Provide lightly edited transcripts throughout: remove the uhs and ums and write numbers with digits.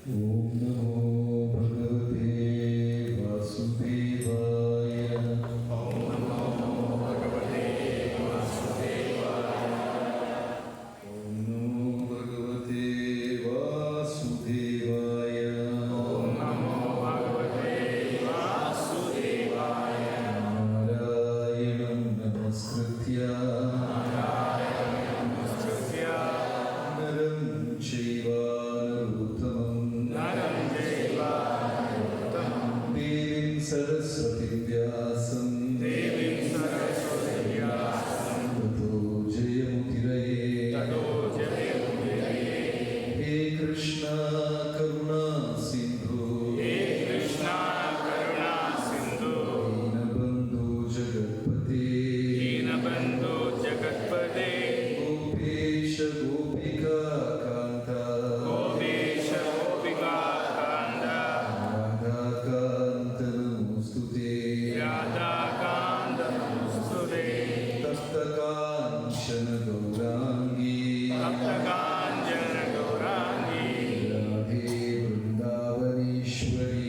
ഓം നമോ ഭഗവതേ വാസുദേവായ. ഓം നമോ ഭഗവതേ വാസുദേവായ. ഓം നമോ ഭഗവതേ വാസുദേവായ. ഓം നമോ ഭഗവതേ വാസുദേവായ. നാരായണം നമസ്കൃത്യ നരം ചൈവ നരോത്തമം ദേവീം സരസ്വതി വ്യാസം തതോ ജയമുദിരയേ. ഹേ കൃഷ്ണ കരുണാ സിന്ധു ദീനബന്ധു ജഗത്പതേ ഗോപേശ ഗോപികാ കാന്ത രാധാകാന്ത നമോസ്തുതേ. തപ്തകാഞ്ചന ഗൗരാംഗീ രാധേ വൃന്ദാവനീശ്വരി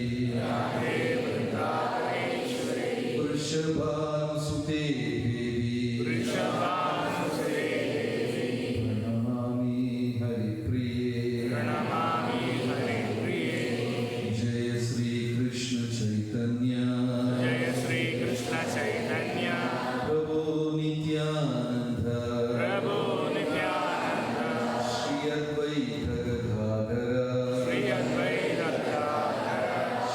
വൃഷഭാനുസുതേ ദേവി പ്രണമാമി ഹരിപ്രിയേ. ജയ ശ്രീ കൃഷ്ണ ചൈതന്യ പ്രഭോ നിത്യാനന്ദ ശ്രീ അദ്വൈത ഗദാധര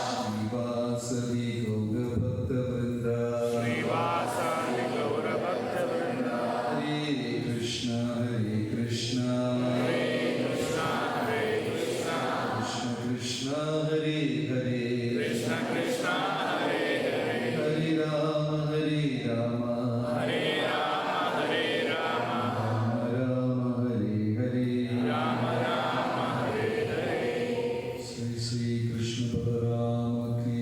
ശ്രീവാസവി ഗൗരഭക്തവൃന്ദ. ഹരേ കൃഷ്ണ കൃഷ്ണ കൃഷ്ണ ഹരേ ഹരേ ഹരേ രാമ രാമ രാമ ഹരേ ഹരേ. ശ്രീ ശ്രീ കൃഷ്ണ ബലരാമ കീ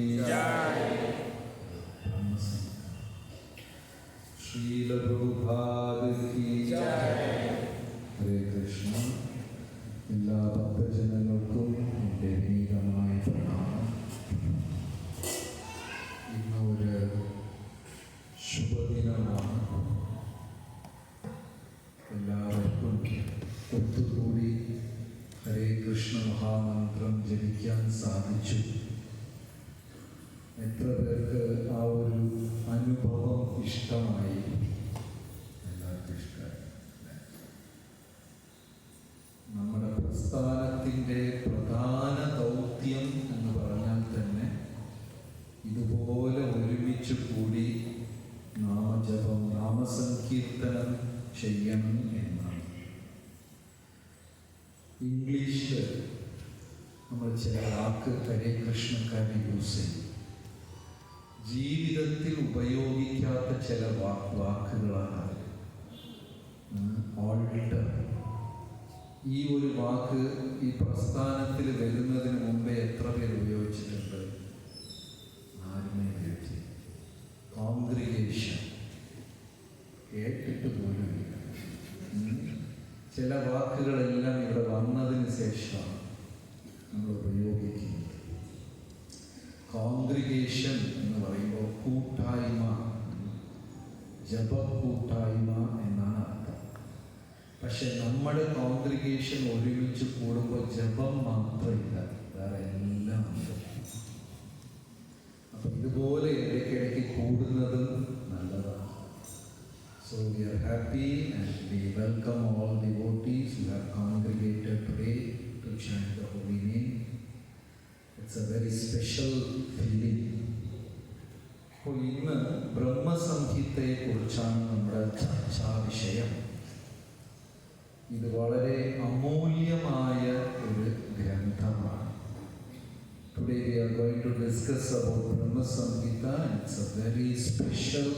ശ്രീല പ്രഭുപാദ കീ. ഹരേ കൃഷ്ണ. എല്ലാ ഭക്തജനങ്ങൾക്കും എൻ്റെ വിനീതമായ പ്രണാമം. ഇന്ന് ഒരു ശുഭദിനമാണ്. എല്ലാവർക്കും ഒത്തുകൂടി ഹരേ കൃഷ്ണ മഹാമന്ത്രം ജപിക്കാൻ സാധിച്ചു. എത്ര പേർക്ക് ആ ഒരു അനുഭവം ഇഷ്ടമായി? എല്ലാവർക്കും ഇഷ്ടമായി. നമ്മുടെ പ്രസ്ഥാനത്തിൻ്റെ പ്രധാന ദൗത്യം എന്ന് പറഞ്ഞാൽ തന്നെ ഇതുപോലെ ഒരുമിച്ച് കൂടി നാമജപം നാമസങ്കീർത്തനം ചെയ്യണം എന്നാണ്. ഇംഗ്ലീഷിൽ നമ്മൾ ചില ഹരേ കൃഷ്ണക്കാരെ യൂസ് ചെയ്യും. ജീവിതത്തിൽ ഉപയോഗിക്കാത്ത ചില വാക്കുകളാണ് ഓൾട്ടർ. ഈ ഒരു വാക്ക് ഈ പ്രസ്ഥാനത്തിൽ വരുന്നതിന് മുമ്പേ എത്ര പേര് ഉപയോഗിച്ചിട്ടുണ്ട്? ആരുമേ ഉപയോഗിച്ചില്ല. കോൺഗ്രിഗേഷൻ കേട്ടിട്ട് പോലുമില്ല. ചില വാക്കുകളെല്ലാം ഇവിടെ വന്നതിന് ശേഷമാണ് നമ്മൾ ഉപയോഗിക്കുന്നത്. കോൺഗ്രിഗേഷൻ എന്ന് പറയുമ്പോൾ കൂട്ടായ്മ, ജപക്കൂട്ടായ്മ എന്നാണ് അർത്ഥം. പക്ഷെ നമ്മുടെ കോൺഗ്രിഗേഷൻ ഒരുമിച്ച് കൂടുമ്പോൾ ജപം മാത്രമില്ല, വേറെ എല്ലാം ഉണ്ട്. അപ്പം ഇതുപോലെ ഇടയ്ക്കിടയ്ക്ക് കൂടുന്നതും നല്ലതാണ്. So we are happy and we welcome all devotees who have congregated today to chant the holy name. It's a very special feeling. അപ്പോൾ ഇന്ന് ബ്രഹ്മസംഹിതയെക്കുറിച്ചാണ് നമ്മുടെ ചർച്ചാ വിഷയം. ഇത് വളരെ അമൂല്യമായ ഒരു ഗ്രന്ഥമാണ്. Today we are going to discuss about Brahma Samhita, and it's a very special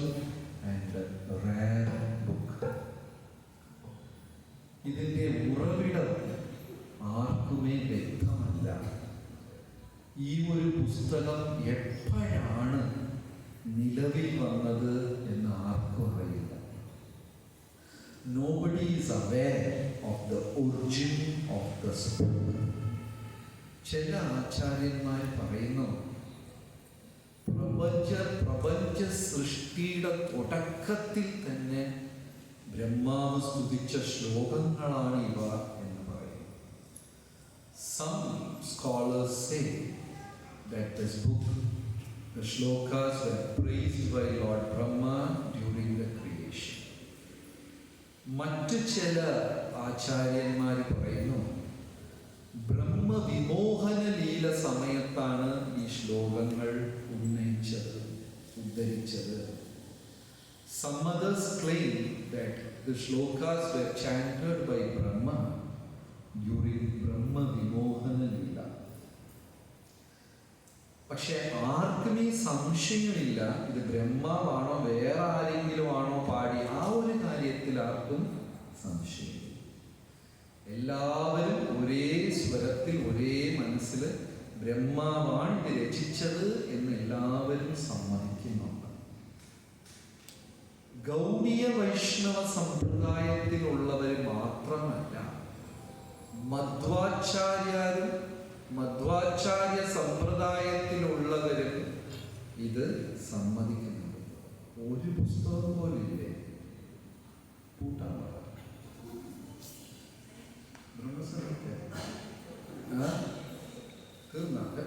and rare book. ഇതിൻ്റെ ഉറവിടം ആർക്കുമേ വ്യക്തമല്ല. ഈ ഒരു പുസ്തകം എപ്പോഴാണ് നിലവിൽ വന്നത് എന്ന് ആർക്കും അറിയില്ല. Nobody is aware of the origin of the book. ചില ആചാര്യന്മാർ പറയുന്നു, പ്രപഞ്ച സൃഷ്ടിയുടെ തുടക്കത്തിൽ തന്നെ ബ്രഹ്മാവ് സ്തുതിച്ച ശ്ലോകങ്ങളാണ് ഇവ എന്ന് പറയുന്നു. Some scholars say that this book, the shlokas were praised by Lord Brahma during the creation. മറ്റു ചില ആചാര്യന്മാർ പറയുന്നു, ബ്രഹ്മവിമോഹന ലീല സമയത്താണ് ഈ ശ്ലോകങ്ങൾ ഉദ്ധരിച്ചത്. Some others claim that the shlokas were chanted by Brahma during Brahma Vimohana Leela. പക്ഷെ ആർക്കും ഈ സംശയമില്ല ഇത് ബ്രഹ്മാവാണോ വേറെ ആരെങ്കിലും ആണോ പാടി, ആ ഒരു കാര്യത്തിൽ ആർക്കും സംശയമില്ല. എല്ലാവരും ഒരേ സ്വരത്തിൽ ഒരേ മനസ്സിൽ ബ്രഹ്മാവാണ് ഇത് രചിച്ചത് എന്ന് എല്ലാവരും സമ്മതിക്കുന്നുണ്ട്. ഗൗഡീയ വൈഷ്ണവ സമ്പ്രദായത്തിലുള്ളവർ മാത്രമല്ല, മധ്വാചാര്യ സമ്പ്രദായത്തിലുള്ളവരും ഇത് സമ്മതിക്കുന്നുണ്ട്. ഒരു പുസ്തകം പോലില്ലേ പൂട്ടാൻ Brahmasamhita തീർന്നാട്ടെ.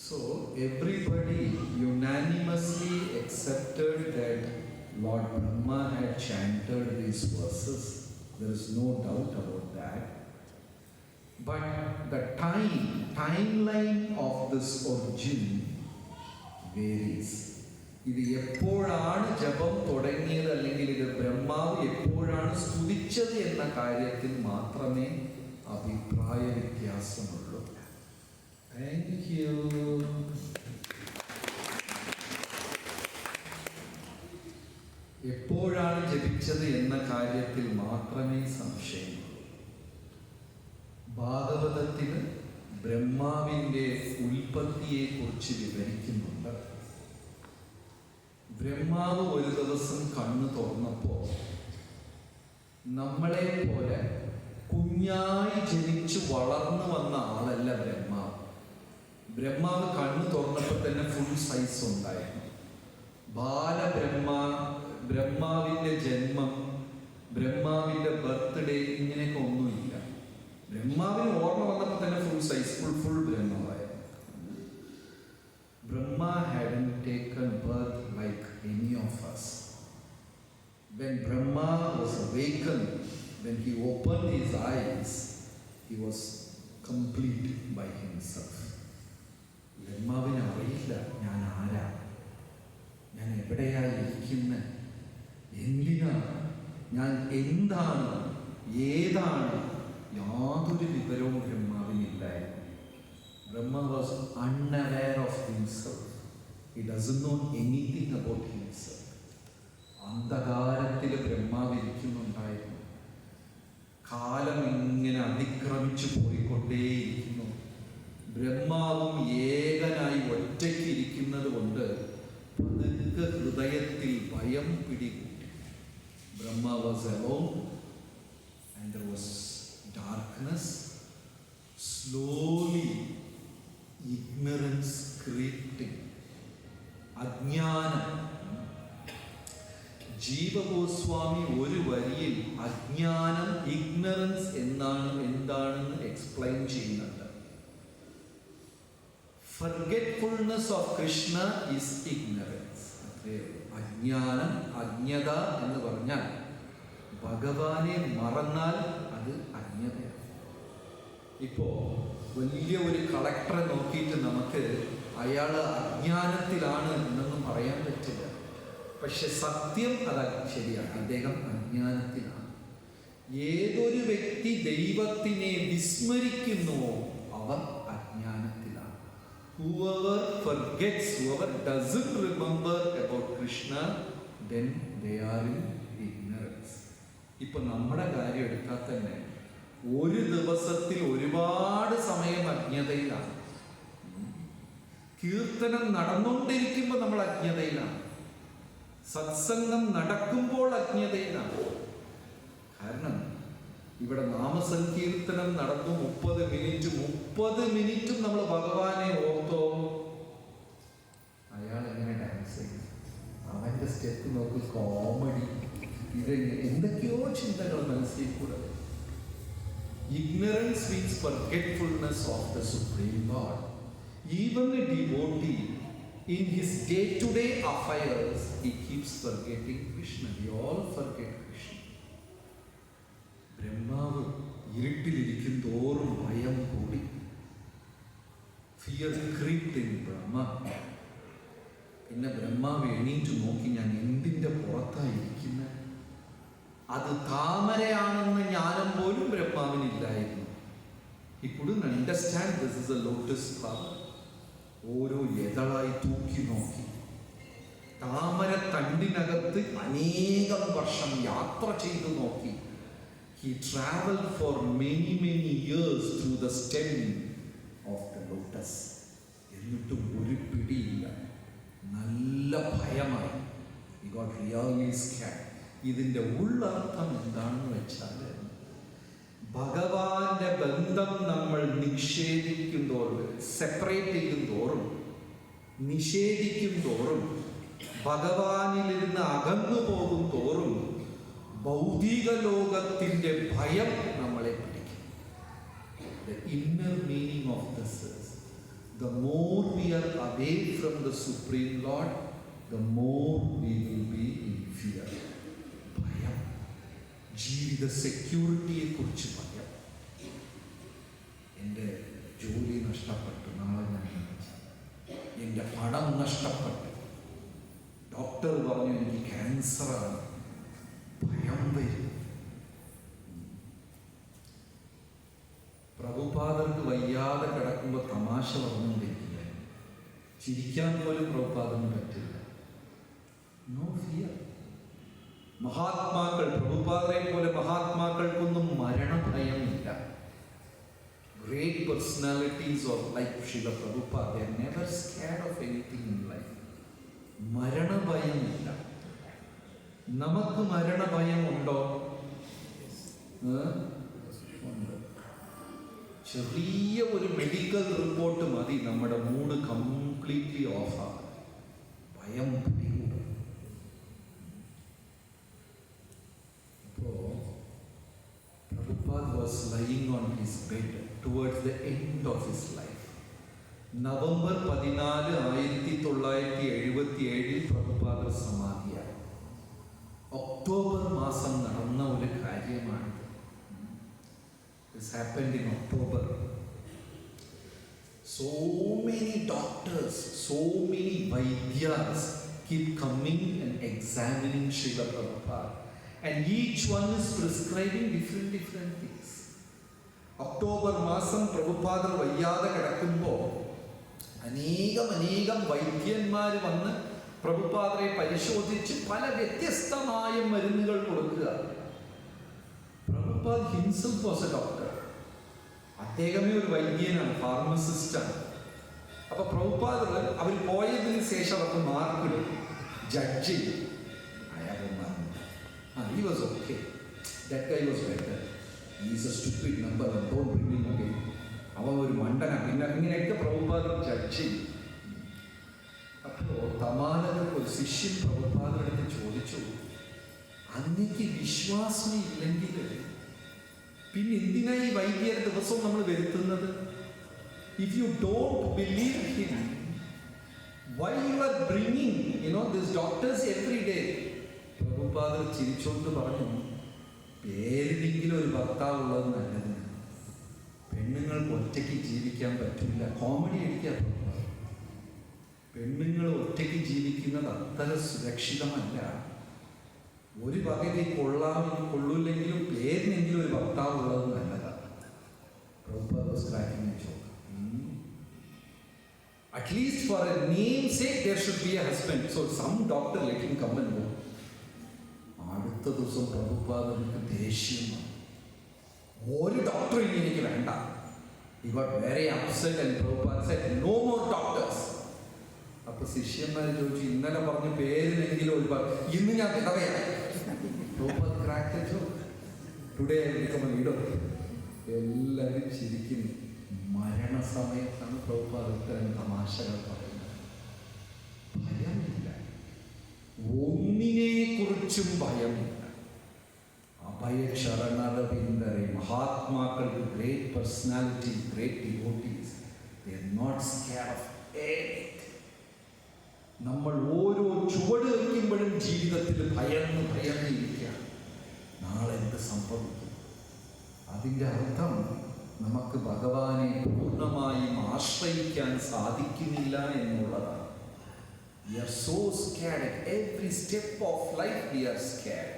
So everybody unanimously accepted that Lord Brahma had chanted these verses. There is no doubt about that. But the timeline of this origin varies. ഇത് എപ്പോഴാണ് ജപം തുടങ്ങിയത് അല്ലെങ്കിൽ ഇത് ബ്രഹ്മാവ് എപ്പോഴാണ് സ്തുതിച്ചത് എന്ന കാര്യത്തിൽ മാത്രമേ അഭിപ്രായ വ്യത്യാസമുള്ളൂ. Thank you. എപ്പോഴാണ് ജപിച്ചത് എന്ന കാര്യത്തിൽ മാത്രമേ സംശയമുള്ളൂ. ഭാഗവതത്തിൽ ബ്രഹ്മാവിൻ്റെ ഉൽപ്പത്തിയെ കുറിച്ച് വിവരിക്കുന്നുണ്ട്. ബ്രഹ്മാവ് ഒരു ദിവസം കണ്ണു തുറന്നപ്പോൾ നമ്മളെ പോലെ കുഞ്ഞായി ജനിച്ചു വളർന്നു വന്ന ആളല്ല ബ്രഹ്മാവ്. ബ്രഹ്മാവ് കണ്ണു തുറന്നപ്പോൾ തന്നെ ഫുൾ സൈസ് ഉണ്ടായിരുന്നു. ബ്രഹ്മാവിൻ്റെ ജന്മം, ബ്രഹ്മാവിൻ്റെ ബർത്ത്ഡേ ഇങ്ങനെയൊക്കെ ഒന്നുമില്ല. ബ്രഹ്മാവിന് ഓർമ്മ വന്നപ്പോൾ തന്നെ ഫുൾ സൈസ് ഫുൾ ബ്രഹ്മാവായിരുന്നു. Brahma hadn't taken birth like any of us. When Brahma was awakened, when he opened his eyes, he was complete by himself. ബ്രഹ്മാവിന് അറിയില്ല ഞാൻ ആരാ, ഞാൻ എവിടെയായിരിക്കുന്നത്, എന്തിനാണ്, ഞാൻ എന്താണ്, ഏതാണ്, യാതൊരു വിവരവും ബ്രഹ്മാവിനില്ലായിരുന്നു. Brahma was unaware of himself. He doesn't know anything about himself. അന്ധകാരത്തിൽ ബ്രഹ്മാവ് ഇരിക്കുന്നുണ്ടായിരുന്നു. കാലം ഇങ്ങനെ അതിക്രമിച്ചു പോയിക്കൊണ്ടേയിരിക്കുന്നു. ബ്രഹ്മാവും ഏകനായി ഒറ്റയ്ക്ക് ഇരിക്കുന്നത് കൊണ്ട് പതുക്കെ ഹൃദയത്തിൽ ഭയം പിടികൂട്ടി. Brahma was alone and there was darkness. Slowly ignorance creeping. അജ്ഞാനം. ജീവഗോസ്വാമി ഒരു വരിയിൽ അജ്ഞാനം, ഇഗ്നറൻസ് എന്താണെന്ന് എക്സ്പ്ലെയിൻ ചെയ്യുന്നുണ്ട്. ഫർഗെറ്റ്ഫുൾനെസ് ഓഫ് കൃഷ്ണ ഈസ് ഇഗ്നറൻസ്. അജ്ഞാനം, അജ്ഞത എന്ന് പറഞ്ഞാൽ ഭഗവാനെ മറന്നാൽ അത് അജ്ഞതയാണ്. ഇപ്പോൾ വലിയ ഒരു കളക്ടറെ നോക്കിയിട്ട് നമുക്ക് അയാൾ അജ്ഞാനത്തിലാണ് എന്നൊന്നും പറയാൻ പറ്റില്ല. പക്ഷെ സത്യം അത് ശരിയാണ്, അദ്ദേഹം അജ്ഞാനത്തിലാണ്. ഏതൊരു വ്യക്തി ദൈവത്തിനെ വിസ്മരിക്കുന്നുവോ അവർ അജ്ഞാനത്തിലാണ്. Whoever forgets, whoever doesn't remember about Krishna, then they are in ignorance. ഇപ്പൊ നമ്മുടെ കാര്യം എടുത്താൽ തന്നെ ഒരു ദിവസത്തിൽ ഒരുപാട് സമയം അജ്ഞതയിലാണ്. കീർത്തനം നടന്നുകൊണ്ടിരിക്കുമ്പോൾ നമ്മൾ അജ്ഞതയിലാണ്. സത്സംഗം നടക്കുമ്പോൾ അജ്ഞതയിലാണ്. കാരണം ഇവിടെ നാമസങ്കീർത്തനം നടന്നു 30 മിനിറ്റും നമ്മൾ ഭഗവാനെ ഓർത്തോ? അയാൾ എങ്ങനെ ഡാൻസ് ചെയ്യും? അവന്റെ സ്റ്റെപ്പ് നോക്കി, കോമഡി, ഇത് എന്തൊക്കെയോ ചിന്തകൾ മനസ്സിൽ കൂടെ. Ignorance means forgetfulness of the Supreme Lord. Even a devotee in his day-to-day affairs, he keeps forgetting Krishna. We all forget Krishna. ബ്രഹ്മാവ് ഇരുട്ടിലിരിക്കും തോറും ഭയം കൂടി. Fear crept in Brahma. പിന്നെ ബ്രഹ്മാവ് എണീറ്റ് നോക്കി, ഞാൻ എന്തിൻ്റെ പുറത്തായിരിക്കുന്നത്? അത് താമരയാണെന്ന് ജ്ഞാനം പോലും ബ്രഹ്മാവിനില്ലായിരുന്നു. He couldn't understand this is a lotus flower. ഓരോ എതളായി തൂക്കി നോക്കി. താമര തണ്ടിനകത്ത് അനേകം വർഷം യാത്ര ചെയ്തു നോക്കി. He traveled for many years through the stem of the lotus. എന്നിട്ടും ഒരു പിടിയില്ല. നല്ല ഭയമായി. He got really scared. ഇതിൻ്റെ ഉള്ളർത്ഥം എന്താണെന്ന് വെച്ചാൽ, ഭഗവാന്റെ ബന്ധം നമ്മൾ നിഷേധിക്കും തോറും, സെപ്പറേറ്റ് ചെയ്യും തോറും, നിഷേധിക്കും തോറും, ഭഗവാനിലിരുന്ന് അകന്നു പോകും തോറും ഭൗതിക ലോകത്തിൻ്റെ ഭയം നമ്മളെ പിടിക്കും. The inner meaning of this is, the more we are away from the Supreme Lord, the more we will be in fear. ഭയം, ജീവിത സെക്യൂരിറ്റിയെ കുറിച്ച് ഭയം. എൻ്റെ ജോലി നഷ്ടപ്പെട്ടു, നാളെ ഞാൻ എൻ്റെ പണം നഷ്ടപ്പെട്ടു, ഡോക്ടർ പറഞ്ഞു എനിക്ക് ക്യാൻസറാണ്, ഭയം വരും. പ്രഭുപാദർക്ക് വയ്യാതെ കിടക്കുമ്പോൾ തമാശ പറഞ്ഞുകൊണ്ടിരിക്കുക, ചിരിക്കാൻ പോലും പ്രഭുപാദന് പറ്റില്ല. No fear. മഹാത്മാക്കൾ, പ്രഭുപാദരെ പോലെ മഹാത്മാക്കൾക്കൊന്നും മരണഭയമില്ല. Great personalities of life, Srila Prabhupada, they are never scared of anything in life. മരണഭയമില്ല. നമുക്ക് മരണഭയമുണ്ടോ? ഉണ്ട്. ചെറിയ ഒരു മെഡിക്കൽ റിപ്പോർട്ട് മതി നമ്മുടെ മൂഡ് കംപ്ലീറ്റ്ലി ഓഫാണ്. ഭയം പിടികൂടും. അപ്പോൾ Prabhupada was lying on his bed towards the end of his life. November 14, 1977 Prabhupada സമാധിയായി. ഒക്ടോബർ മാസം നടന്ന ഒരു കാര്യമാണിത്. This happened in October. So many doctors, so many Vaidyas keep coming and examining Srila Prabhupada, and each one is prescribing different things. October മാസം പ്രഭുപാദർ വയ്യാതെ കിടക്കുമ്പോൾ അനേകം വൈദ്യന്മാർ വന്ന് പ്രഭുപാദരെ പരിശോധിച്ച് പല വ്യത്യസ്തമായ മരുന്നുകൾ കൊടുക്കുക. Prabhupad himself was a doctor. അദ്ദേഹമേ ഒരു വൈദ്യനാണ്, ഫാർമസിസ്റ്റാണ്. അപ്പൊ പ്രഭുപാദർ അവർ പോയതിന് ശേഷം അവർക്ക് മാർക്കിടും, ജഡ്ജ് ചെയ്യും. അയാൾ he was okay, that guy was better, he is a stupid number, don't bring him again, അവൻ ഒരു മണ്ടന, പിന്നെ ഇങ്ങനെയൊക്കെ പ്രഭുപാദർ ജഡ്ജ് ചെയ്യും. അപ്പോൾ തമാലകർക്ക് ഒരു ശിഷ്യൻ പ്രഭുപാദരെടുത്ത് ചോദിച്ചു, അങ്ങക്ക് വിശ്വാസം ഇല്ലെങ്കിൽ പിന്നെ എന്തിനാ ഈ വൈദ്യരെ ദിവസവും നമ്മൾ വരുത്തുന്നത്? If you don't believe him, why you are bringing this doctors every day? പ്രഭുപാദർ ചിരിച്ചോണ്ട് പറഞ്ഞു, പേരിലെങ്കിലും ഒരു ഭർത്താവുള്ളത് നല്ലത്. പെണ്ണുങ്ങൾക്ക് ഒറ്റയ്ക്ക് ജീവിക്കാൻ പറ്റില്ല. കോമഡി അടിക്കാൻ പ്രഭുപാദർ. പെണ്ണുങ്ങൾ ഒറ്റയ്ക്ക് ജീവിക്കുന്നത് അത്ര സുരക്ഷിതമല്ല. ഒരു പകുതി കൊള്ളൂല്ലെങ്കിലും പേരിനെങ്കിലും ഒരു ഭർത്താവുള്ളത് നല്ലതാണ്. At least for a namesake there should be a husband. So some doctor let him come and go. അടുത്ത ദിവസം പ്രഭുപാദർക്ക് ദേഷ്യമാണ്. ഒരു ഡോക്ടറും എനിക്ക് വേണ്ട. He got very upset and Prabhupada said, no more doctors. അപ്പൊ ശിഷ്യന്മാർ ചോദിച്ചു, ഇന്നലെ പറഞ്ഞ പേരിനെങ്കിലും ഒരു ഇന്ന് ഞാൻ ടുഡേ എല്ലാവരും ശരിക്കും മരണസമയത്താണ് പ്രഭുപാദ ഇത്തരം തമാശകൾ പറയുന്നത്. ഭയമില്ല, ഒന്നിനെ കുറിച്ചും ഭയമില്ല. അഭയക്ഷരണരവിന്ദരെ മഹാത്മാക്കൾക്ക്, great personality, great devotees, they are not scared of anything. നമ്മൾ ഓരോ ചുവട് വയ്ക്കുമ്പോഴും ജീവിതത്തിൽ ഭയന്നിരിക്കുകയാണ്, നാളെ എന്ത് സംഭവിക്കും. അതിൻ്റെ അർത്ഥം നമുക്ക് ഭഗവാനെ പൂർണ്ണമായും ആശ്രയിക്കാൻ സാധിക്കുന്നില്ല എന്നുള്ളതാണ്. We are so scared at every step of life. We are scared,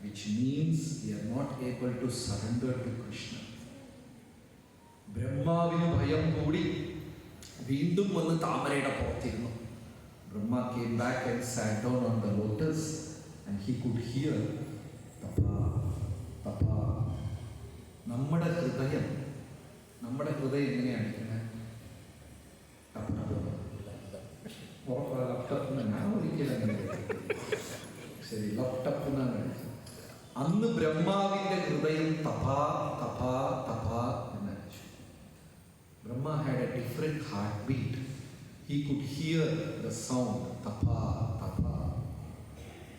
which means we are not able to surrender to Krishna. ബ്രഹ്മാവിന് ഭയം കൂടി വീണ്ടും വന്ന് താമരയുടെ പുറത്തിരുന്നു. Brahma came back and sat down on the lotus and he could hear Tapa, Tapa. നമ്മുടെ ഹൃദയം എങ്ങനെയാണ് ഇരിക്കുന്നത്? ഞാൻ ഒരിക്കലും ശരി ലപ്ടപ്പ് എന്നാണ്. അന്ന് ബ്രഹ്മാവിന്റെ ഹൃദയം തപാ തപാ തപാ എന്ന് അടിച്ചു. Brahma had a different heartbeat. He could hear the sound tapa tapa.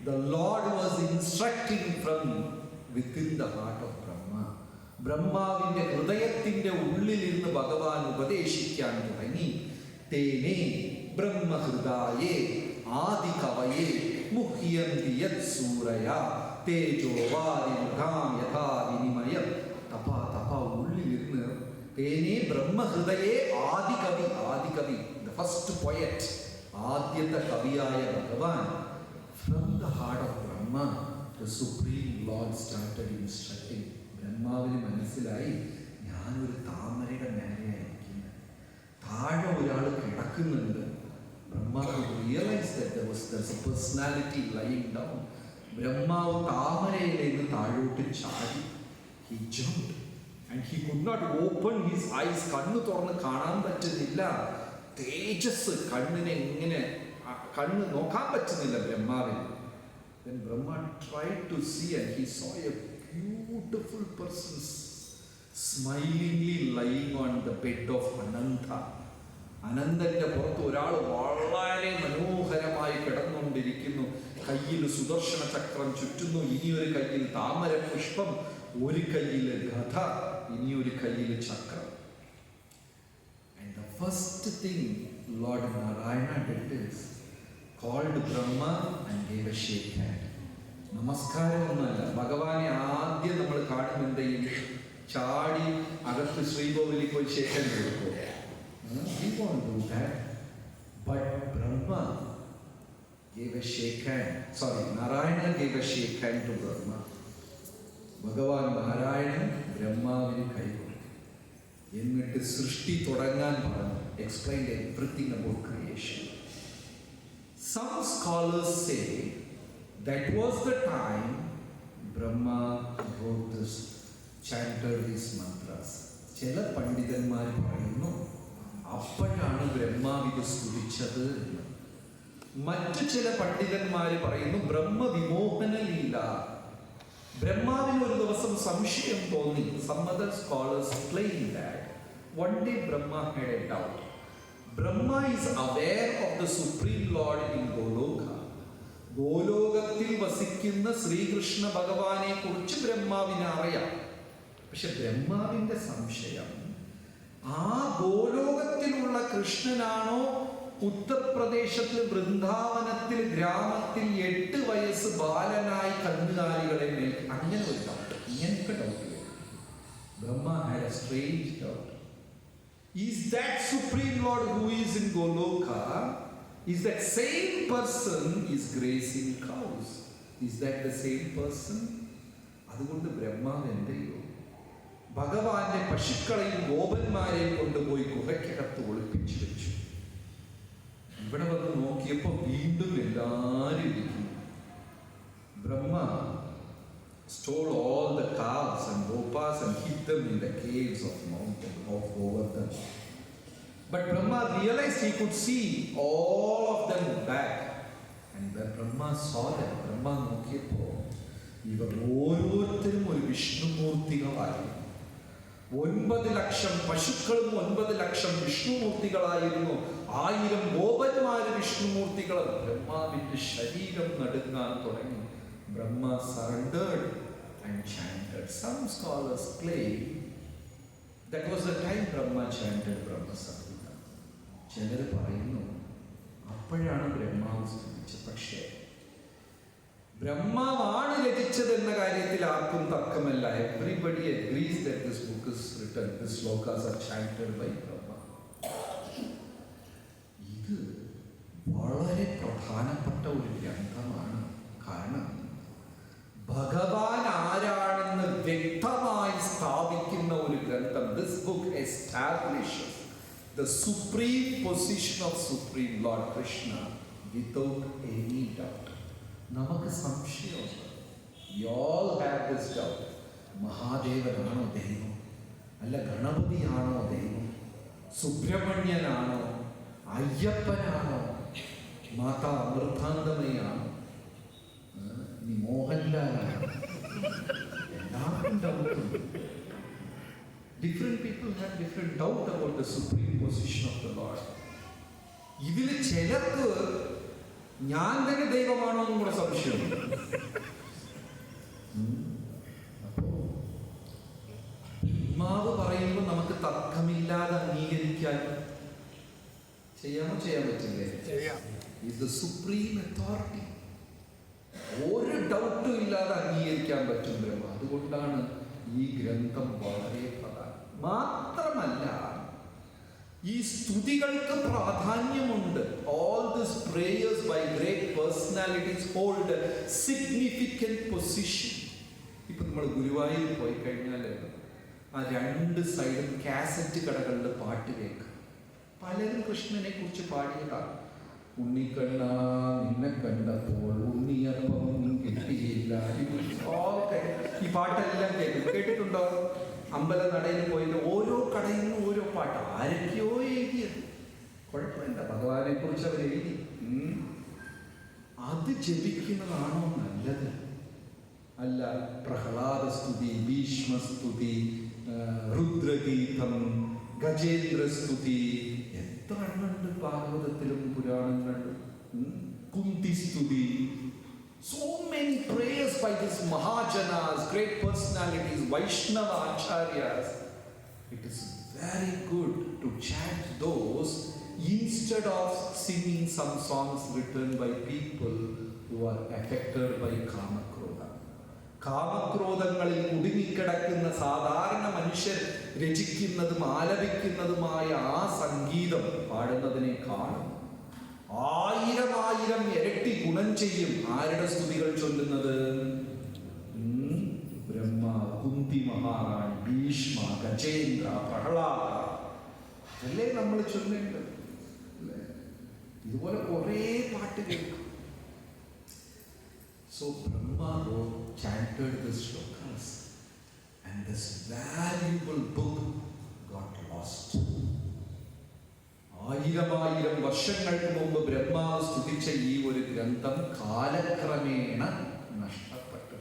The Lord was instructing from within the heart of Brahma. ബ്രഹ്മാവിന്റെ ഹൃദയത്തിന്റെ ഉള്ളിലിരുന്ന് ഭഗവാൻ ഉപദേശിക്കാൻ തുടങ്ങി. തേനേ ബ്രഹ്മഹൃദായേ ആദികവയേ മുഹ്യന്തി യത്സൂരയ തേജോവാരിമുഖാം യഥാ വിനിമയം. തപാ തപാ ഉള്ളിലിരുന്ന് തേനേ ബ്രഹ്മഹൃദയേ ആദികവി the first poet, ആദ്യത്തെ കവിയായ ഭഗവാൻ. From the heart of Brahma, the Supreme Lord started instructing. ബ്രഹ്മാവിന് മനസ്സിലായി, ഞാനൊരു താമരയുടെ മേലെയായിരിക്കുന്നത്, താഴെ ഒരാൾ കിടക്കുന്നുണ്ട്. Brahma could realize that there's a personality lying down. ബ്രഹ്മാവ് താമരയിലേക്ക് താഴോട്ട് ചാടി. He jumped and he could not open his eyes. കണ്ണ് തുറന്ന് കാണാൻ പറ്റുന്നില്ല. തേജസ് കണ്ണ് നോക്കാൻ പറ്റുന്നില്ല ബ്രഹ്മാവിന്. Then Brahma tried to see and he saw a beautiful person smilingly lying on the bed of Ananta. അനന്തന്റെ പുറത്ത് ഒരാൾ വളരെ മനോഹരമായി കിടന്നുകൊണ്ടിരിക്കുന്നു. കയ്യിൽ സുദർശന ചക്രം ചുറ്റുന്നു, ഇനിയൊരു കയ്യിൽ താമര പുഷ്പം, ഒരു കയ്യിൽ ഗദ, ഇനിയൊരു കയ്യിൽ ചക്രം. And the first thing Lord Narayana did is called Brahma and gave a shake hand. നമസ്കാരം ഒന്നല്ല, ഭഗവാനെ ആദ്യം നമ്മൾ കാണുന്നുണ്ടെങ്കിൽ ചാടി അകത്ത് ശ്രീകോവിലിൽ പോയി ഷേക്ക് ഹാൻഡ് കൊടുക്കും. We won't do that. But Brahma gave a shake hand. Narayana gave a shake hand to Brahma. ഭഗവാൻ നാരായണൻ ബ്രഹ്മാവിന് കൈ കൊടുത്തു. എന്നിട്ട് സൃഷ്ടി തുടങ്ങാൻ പറഞ്ഞു. Explained everything about creation. Some scholars say that was the time Brahma wrote this, chanted these mantras. ചില പണ്ഡിതന്മാർ പറയുന്നു അപ്പോഴാണ് ബ്രഹ്മാവിനെ സ്തുതിച്ചത് എന്ന്. മറ്റു ചില പണ്ഡിതന്മാർ പറയുന്നു ബ്രഹ്മവിമോഹന ലീല. ബ്രഹ്മാവിന് ഒരു ദിവസം സംശയം തോന്നി. Some other scholars claim that one day Brahma had a doubt. Brahma is aware of the Supreme Lord in Goloka. ഗോലോകത്തിൽ വസിക്കുന്ന ശ്രീകൃഷ്ണ ഭഗവാനെ കുറിച്ച് ബ്രഹ്മാവിനെ അറിയാം. പക്ഷെ ബ്രഹ്മാവിന്റെ സംശയം, ആ ഗോലോകത്തിലുള്ള കൃഷ്ണനാണോ ഉത്തർപ്രദേശത്തിൽ വൃന്ദാവനത്തിൽ ഗ്രാമത്തിൽ 8 വയസ്സ് ബാലനായി കന്നുകാലികളെ അങ്ങനെ ഒരു ഡൗട്ട്, ഇങ്ങനെയൊക്കെ doubt. Brahma had a strange doubt. Is that Supreme Lord who is in Goloka, is that same person is grazing cows? Is that the same person? അതുകൊണ്ട് ബ്രഹ്മാവ് എന്ത് ചെയ്യും? ഭഗവാന്റെ പശുക്കളെയും ഗോപന്മാരെയും കൊണ്ടുപോയി ഗുഹയ്ക്കകത്ത് ഒളിപ്പിച്ചു വെച്ചു. ഇവിടെ വന്ന് നോക്കിയപ്പോൾ വീണ്ടും എല്ലാവരും ഇരിക്കുന്നു. ബ്രഹ്മ stole all the cows and gopas and hid them in the caves of mountain of Govardhan. But Brahma realized he could see all of them back. And when Brahma saw them, Brahma നോക്കിയപ്പോൾ ഇവർ ഓരോരുത്തരും ഒരു വിഷ്ണുമൂർത്തികളായിരുന്നു. 9 ലക്ഷം പശുക്കളും 9 ലക്ഷം വിഷ്ണുമൂർത്തികളായിരുന്നു. 1000 ഗോപന്മാര് വിഷ്ണുമൂർത്തികൾ. ബ്രഹ്മാവിന്റെ ശരീരം നടുങ്ങാൻ തുടങ്ങി. ബ്രഹ്മ surrendered and chanted. Some scholars claim that was the time Brahma chanted Brahma Samhita. ചിലർ പറയുന്നു അപ്പോഴാണ് ബ്രഹ്മാവ് സ്തുതിച്ചത്. പക്ഷേ ബ്രഹ്മാവാണ് രചിച്ചത് എന്ന കാര്യത്തിൽ ആർക്കും തർക്കമല്ല. Everybody agrees that this book is written, these slokas are chanted by Brahma. ഇത് വളരെ പ്രധാനപ്പെട്ട ഒരു ഗ്രന്ഥമാണ്. കാരണം ഭഗവാൻ ആരാണെന്ന് വ്യക്തമായി സ്ഥാപിക്കുന്ന ഒരു ഗ്രന്ഥം. This book establishes the supreme position of Supreme Lord Krishna without any doubt. നമുക്ക് സംശയമുണ്ട്. We all have this doubt. മഹാദേവനാണോ ദൈവം? അല്ല ഗണപതിയാണോ ദൈവം? സുബ്രഹ്മണ്യനാണോ? അയ്യപ്പനാണോ? മാതാ അമൃതാനന്ദമയാണോ? ഇനി മോഹൻലാലാണോ? എല്ലാവർക്കും ഡൗട്ടുണ്ട്. Different people have different doubt about the supreme position of the Lord. ഇതിൽ ചിലർക്ക് ഞാൻ തന്നെ ദൈവമാണോ എന്നും കൂടെ സംശയമുണ്ട്. അപ്പോ ബ്രഹ്മാവ് പറയുമ്പോൾ നമുക്ക് തർക്കമില്ലാതെ അംഗീകരിക്കാൻ ചെയ്യാൻ പറ്റില്ലേ? Is the supreme authority. ഒരു ഡൗട്ടും ഇല്ലാതെ അംഗീകരിക്കാൻ പറ്റും ബ്രഹ്മ. അതുകൊണ്ടാണ് ഈ ഗ്രന്ഥം വളരെ പ്രധാനം. മാത്രമല്ല ഈ സ്തുതികൾക്ക് പ്രാധാന്യമുണ്ട്. All these prayers by great personalities hold a significant position. ഇപ്പൊ നമ്മൾ ഗുരുവായൂർ പോയി കഴിഞ്ഞാൽ ആ 2 സൈഡും കാസറ്റ് കടകളിൽ പാട്ട് കേൾക്കാം. പലരും കൃഷ്ണനെ കുറിച്ച് പാടിയതാണ്. ഉണ്ണിക്കണ്ണ നിന്നെ കണ്ടപ്പോൾ ഉണ്ണിയപ്പം കിട്ടിയില്ല. ഈ പാട്ടെല്ലാം കേട്ടിട്ടുണ്ടോ? അമ്പല നടയിൽ പോയിട്ട് ഓരോ കടയിൽ നിന്നും ഓരോ പാട്ട് ആരൊക്കെയോ എഴുതിയത്. കുഴപ്പമില്ല, ഭഗവാനെ കുറിച്ച് അവർ എഴുതി. അത് ജപിക്കുന്നതാണോ നല്ലത്? അല്ല പ്രഹ്ലാദ സ്തുതി, ഭീഷ്മസ്തുതി, രുദ്രഗീതം, ഗജേന്ദ്ര സ്തുതി, എത്ര എണ്ണുണ്ട് ഭാഗവതത്തിലും പുരാണങ്ങളിലും. കുന്തി സ്തുതി. So many prayers by these Mahajanas, great personalities, Vaishnava Acharyas. It is very good to chant those instead of singing some songs written by people who are affected by Kamakrodha. കാമക്രോധങ്ങളിൽ കുടുങ്ങിക്കിടക്കുന്ന സാധാരണ മനുഷ്യർ രചിക്കുന്നതും ആലപിക്കുന്നതുമായ ആ സംഗീതം പാടുന്നതിനേക്കാൾ 1000 ഇരട്ടി ഗുണം ചെയ്യും ആരുടെ സ്തുതികൾ ചൊല്ലുന്നത്? ബ്രഹ്മ, കുന്തി മഹാറാണി, ഭീഷ്മ, ഗജേന്ദ്ര, പ്രഹ്ലാദ, അതല്ലേ നമ്മൾ ചൊല്ലേണ്ടത്. ഇതുപോലെ കുറേ പാട്ട് കേൾക്കും. So Brahma chanted the shlokas and this valuable book got lost. 1000 വർഷങ്ങൾക്ക് മുമ്പ് ബ്രഹ്മാവ് സ്തുതിച്ച ഈ ഒരു ഗ്രന്ഥം കാലക്രമേണ നഷ്ടപ്പെട്ടു.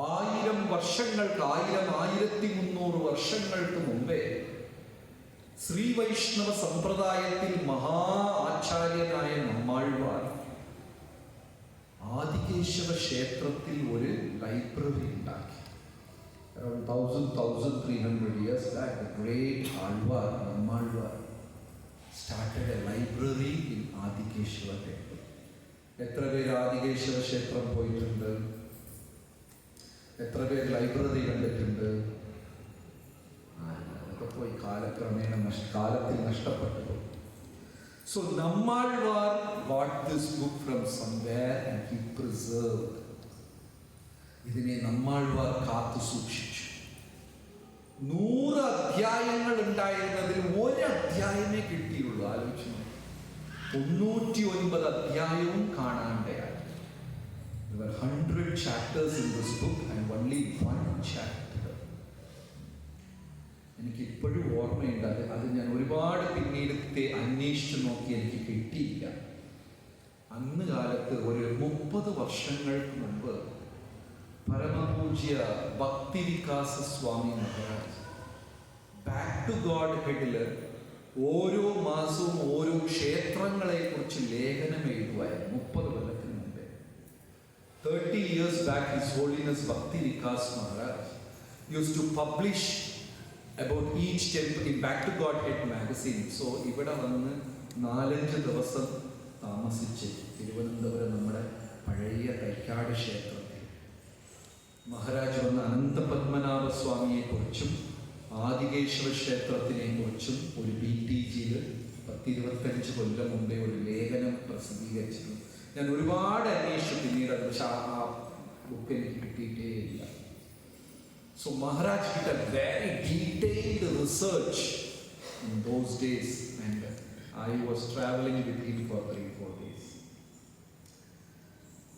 1000 വർഷങ്ങൾക്ക് 1300 വർഷങ്ങൾക്ക് മുമ്പേ ശ്രീ വൈഷ്ണവ സമ്പ്രദായത്തിൽ മഹാ ആചാര്യനായ നമ്മാഴ്വാർ ആദികേശവ ക്ഷേത്രത്തിൽ ഒരു ലൈബ്രറി ഉണ്ടാക്കി. Around 1300 years back, the great Alvar, Nammalvar, started a library in Adikeshava temple. എത്ര പേര് ആദികേശവ ക്ഷേത്രം പോയിട്ടുണ്ട്? എത്ര പേര് ലൈബ്രറി കണ്ടിട്ടുണ്ട്? അതൊക്കെ പോയി കാലക്രമേണ കാലത്തിൽ നഷ്ടപ്പെട്ടു. So Nammalvar got this book from somewhere and he preserved. ഇതിനെ നമ്മാഴ്വാർ കാത്തു സൂക്ഷിച്ചു. 100 അധ്യായങ്ങൾ ഉണ്ടായിരുന്നതിൽ 1 അധ്യായമേ കിട്ടിയുള്ളൂ. ആലോചിച്ചു, 99 അധ്യായവും കാണാണ്ടായി. There were 100 chapters in this book and only 1 chapter. എനിക്ക് ഇപ്പോഴും ഓർമ്മയുണ്ട്. അത് ഞാൻ ഒരുപാട് പിന്നീട് അന്വേഷിച്ച് നോക്കി, എനിക്ക് കിട്ടിയില്ല. അന്ന് കാലത്ത് ഒരു 30 വർഷങ്ങൾക്ക് മുമ്പ് പരമപൂജ്യ ഭക്തി വികാസ സ്വാമി മഹാരാജ് ബാക്ക് ടു ഗോഡ് ഹെഡില് ഓരോ മാസവും ഓരോ ക്ഷേത്രങ്ങളെ കുറിച്ച് ലേഖനം എഴുതുമായിരുന്നു. 30 കൊല്ലത്തിന് മുമ്പേ. 30 years back, His Holiness Bhakti Vikas Maharaj used to publish about each temple in Back to Godhead magazine. So ഇവിടെ വന്ന് 4-5 ദിവസം താമസിച്ച് തിരുവനന്തപുരം നമ്മുടെ പഴയ തൈക്കാട് ക്ഷേത്രത്തിൽ മഹാരാജ് വന്ന് അനന്തപത്മനാഭ സ്വാമിയെ കുറിച്ചും ആദികേശ്വര ക്ഷേത്രത്തിനെ കുറിച്ചും ഒരു BTGയിൽ 10-25 കൊല്ലം മുമ്പേ ഒരു ലേഖനം പ്രസിദ്ധീകരിച്ചിരുന്നു. ഞാൻ ഒരുപാട് അന്വേഷിച്ചു, പിന്നീട് അത് പക്ഷെ ആ ബുക്ക് എനിക്ക് കിട്ടിയിട്ടേ ഇല്ല. So Maharaj did a very detailed research in those days, and I was traveling with him for 3-4 days.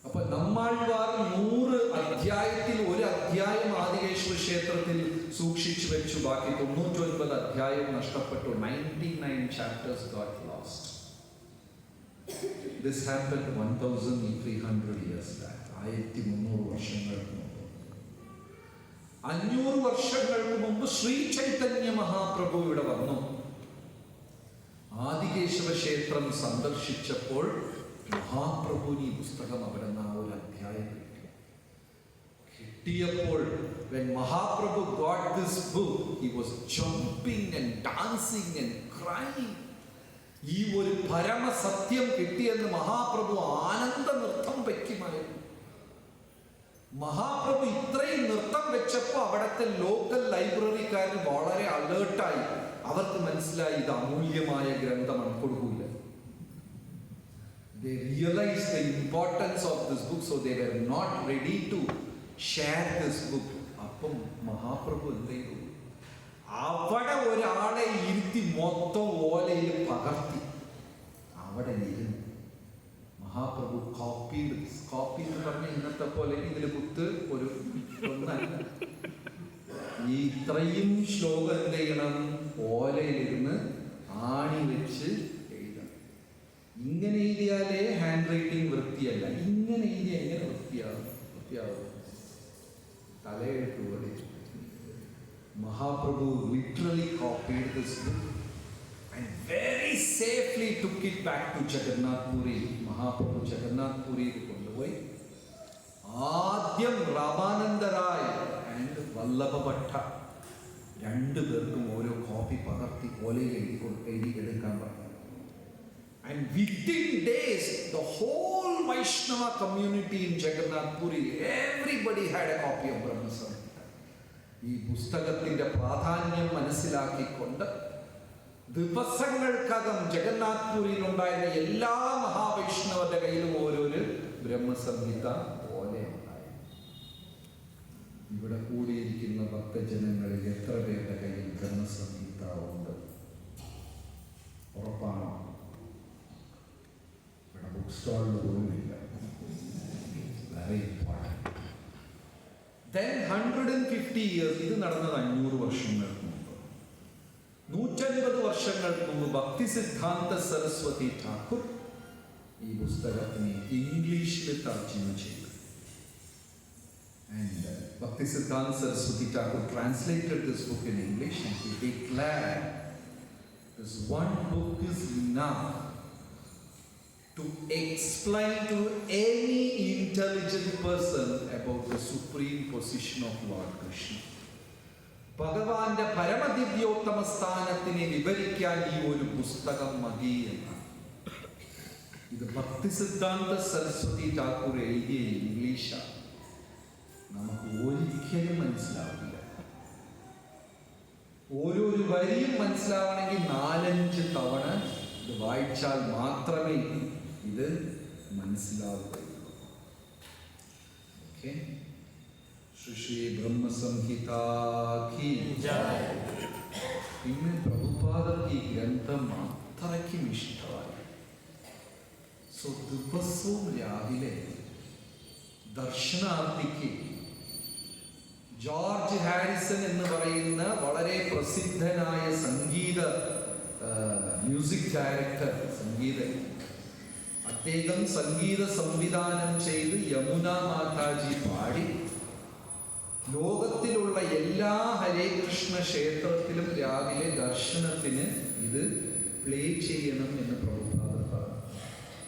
അപ്പൊ നമ്മാഴ്വാർ 100 അധ്യായത്തിൽ ഒരു അധ്യായം ആദികേശ്വര ക്ഷേത്രത്തിൽ സൂക്ഷിച്ചു വെച്ചു, ബാക്കി 99 അധ്യായം നഷ്ടപ്പെട്ടു. 99 chapters got lost. This happened 1300 years back. 1300 വർഷങ്ങൾക്ക് മുമ്പ്. 500 വർഷങ്ങൾക്ക് മുമ്പ് ശ്രീ ചൈതന്യ മഹാപ്രഭു ഇവിടെ വന്നു. ആദികേശ്വര ക്ഷേത്രം സന്ദർശിച്ചപ്പോൾ മഹാപ്രഭുവിന് ഈ പുസ്തകം അവിടെ നിന്ന് ആ ഒരു അധ്യായം കിട്ടിയപ്പോൾ when Mahaprabhu got this book, he was jumping and dancing and crying. ഈ ഒരു പരമസത്യം കിട്ടിയെന്ന് മഹാപ്രഭു ആനന്ദ നൃത്തം വയ്ക്കുമായിരുന്നു. മഹാപ്രഭു ഇത്രയും നൃത്തം വെച്ചപ്പോൾ അവിടുത്തെ ലോക്കൽ ലൈബ്രറിക്കാർ വളരെ അലേർട്ടായി. അവർക്ക് മനസ്സിലായി ഇത് അമൂല്യമായ ഗ്രന്ഥമാണ്, കൊടുക്കൂല. They realized the importance of this book, so they were not ready to share this book. അപ്പം മഹാപ്രഭു എന്ത് ചെയ്തു? അവിടെ ഒരാളെ ഇരുത്തി മൊത്തം ഓലയിൽ പകർത്തി അവിടെ ഇരുന്നു. മഹാപ്രഭു കോപ്പി എന്ന് പറഞ്ഞ ഇന്നത്തെ പോലെ ഇതിൽ കുത്ത് ഒരു ഒന്നല്ല. ഈ ഇത്രയും ശ്ലോകം എന്ത് ചെയ്യണം? ഓലയിലിരുന്ന് ആണി വെച്ച് എഴുതണം. ഇങ്ങനെ എഴുതിയാലേ ഹാൻഡ് റൈറ്റിംഗ് വൃത്തിയല്ല. ഇങ്ങനെ എഴുതിയ എങ്ങനെ വൃത്തിയാവും? തലയെഴുത്ത് പോലെ. Mahaprabhu literally copied this book and very safely took it back to Jagannath Puri. Mahaprabhu Jagannath Puri കൊണ്ടുപോയി ആദ്യം Ramananda Rai and Vallabha Bhatta 2 പേർക്കും ഓരോ കോപ്പി പകർത്തി ഓലയിൽ എഴുതിയെടുക്കാൻ പറഞ്ഞു. And within days, the whole Vaishnava community in Jagannath Puri, everybody had a copy of Brahma Samhita. ഈ പുസ്തകത്തിന്റെ പ്രാധാന്യം മനസ്സിലാക്കിക്കൊണ്ട് ദിവസങ്ങൾക്കകം ജഗന്നാഥ് പുരിയിൽ ഉണ്ടായിരുന്ന എല്ലാ മഹാവൈഷ്ണവരുടെ കയ്യിലും ഓരോരു ബ്രഹ്മസംഹിത പോലെ ഉണ്ടായി. ഇവിടെ കൂടിയിരിക്കുന്ന ഭക്തജനങ്ങളിൽ എത്ര പേരുടെ കയ്യിൽ ബ്രഹ്മസംഹിത ഉണ്ട്? ഉറപ്പാണോ? ഇവിടെ ബുക്ക് സ്റ്റാളിൽ പോലുമില്ല. Very important. Then 150 years, ഇത് നടന്നത് 500 വർഷങ്ങൾക്ക് മുമ്പ്. 150 വർഷങ്ങൾക്ക് മുമ്പ് ഭക്തി സിദ്ധാന്ത സരസ്വതി ഠാക്കൂർ ഈ പുസ്തകത്തിനെ ഇംഗ്ലീഷിൽ തർജ്ജിമ ചെയ്തു. And Bhakti Siddhanta Saraswati Thakur translated this book in English, and he declared this one book is enough to explain to any intelligent person about the supreme position of Lord Krishna. ഭഗവാന്റെ പരമദിവ്യോത്തമ സ്ഥാനത്തിനെ വിവരിക്കാൻ ഈ ഒരു പുസ്തകം മതി എന്നാണ്. ഇത് ഭക്തി സിദ്ധാന്ത സരസ്വതി ഠാക്കൂർ എഴുതിയ ഇംഗ്ലീഷാണ്. നമുക്ക് ഒരിക്കലും മനസ്സിലാവില്ല. ഓരോരു വരിയും മനസ്സിലാവണമെങ്കിൽ 4-5 തവണ ഇത് വായിച്ചാൽ മാത്രമേ ഇത് മനസ്സിലാവുകയുള്ളൂ. ഓക്കെ. ശ്രീ ബ്രഹ്മസംഹിത കി ജയ്. പിന്നെ പ്രഭുപാദർക്ക് ഈ ഗ്രന്ഥം അത്രയ്ക്കും ഇഷ്ടമായി. സോ ദിവസവും രാവിലെ ദർശനാർത്ഥിക്ക് ജോർജ് ഹാരിസൺ എന്ന് പറയുന്ന വളരെ പ്രസിദ്ധനായ മ്യൂസിക് ഡയറക്ടർ, അദ്ദേഹം സംഗീത സംവിധാനം ചെയ്ത് യമുന മാതാജി പാടി ലോകത്തിലുള്ള എല്ലാ ഹരേ കൃഷ്ണ ക്ഷേത്രത്തിലും രാവിലെ ദർശനത്തിന് ഇത് പ്ലേ ചെയ്യണം എന്ന് പ്രഭുപാദ പറഞ്ഞു.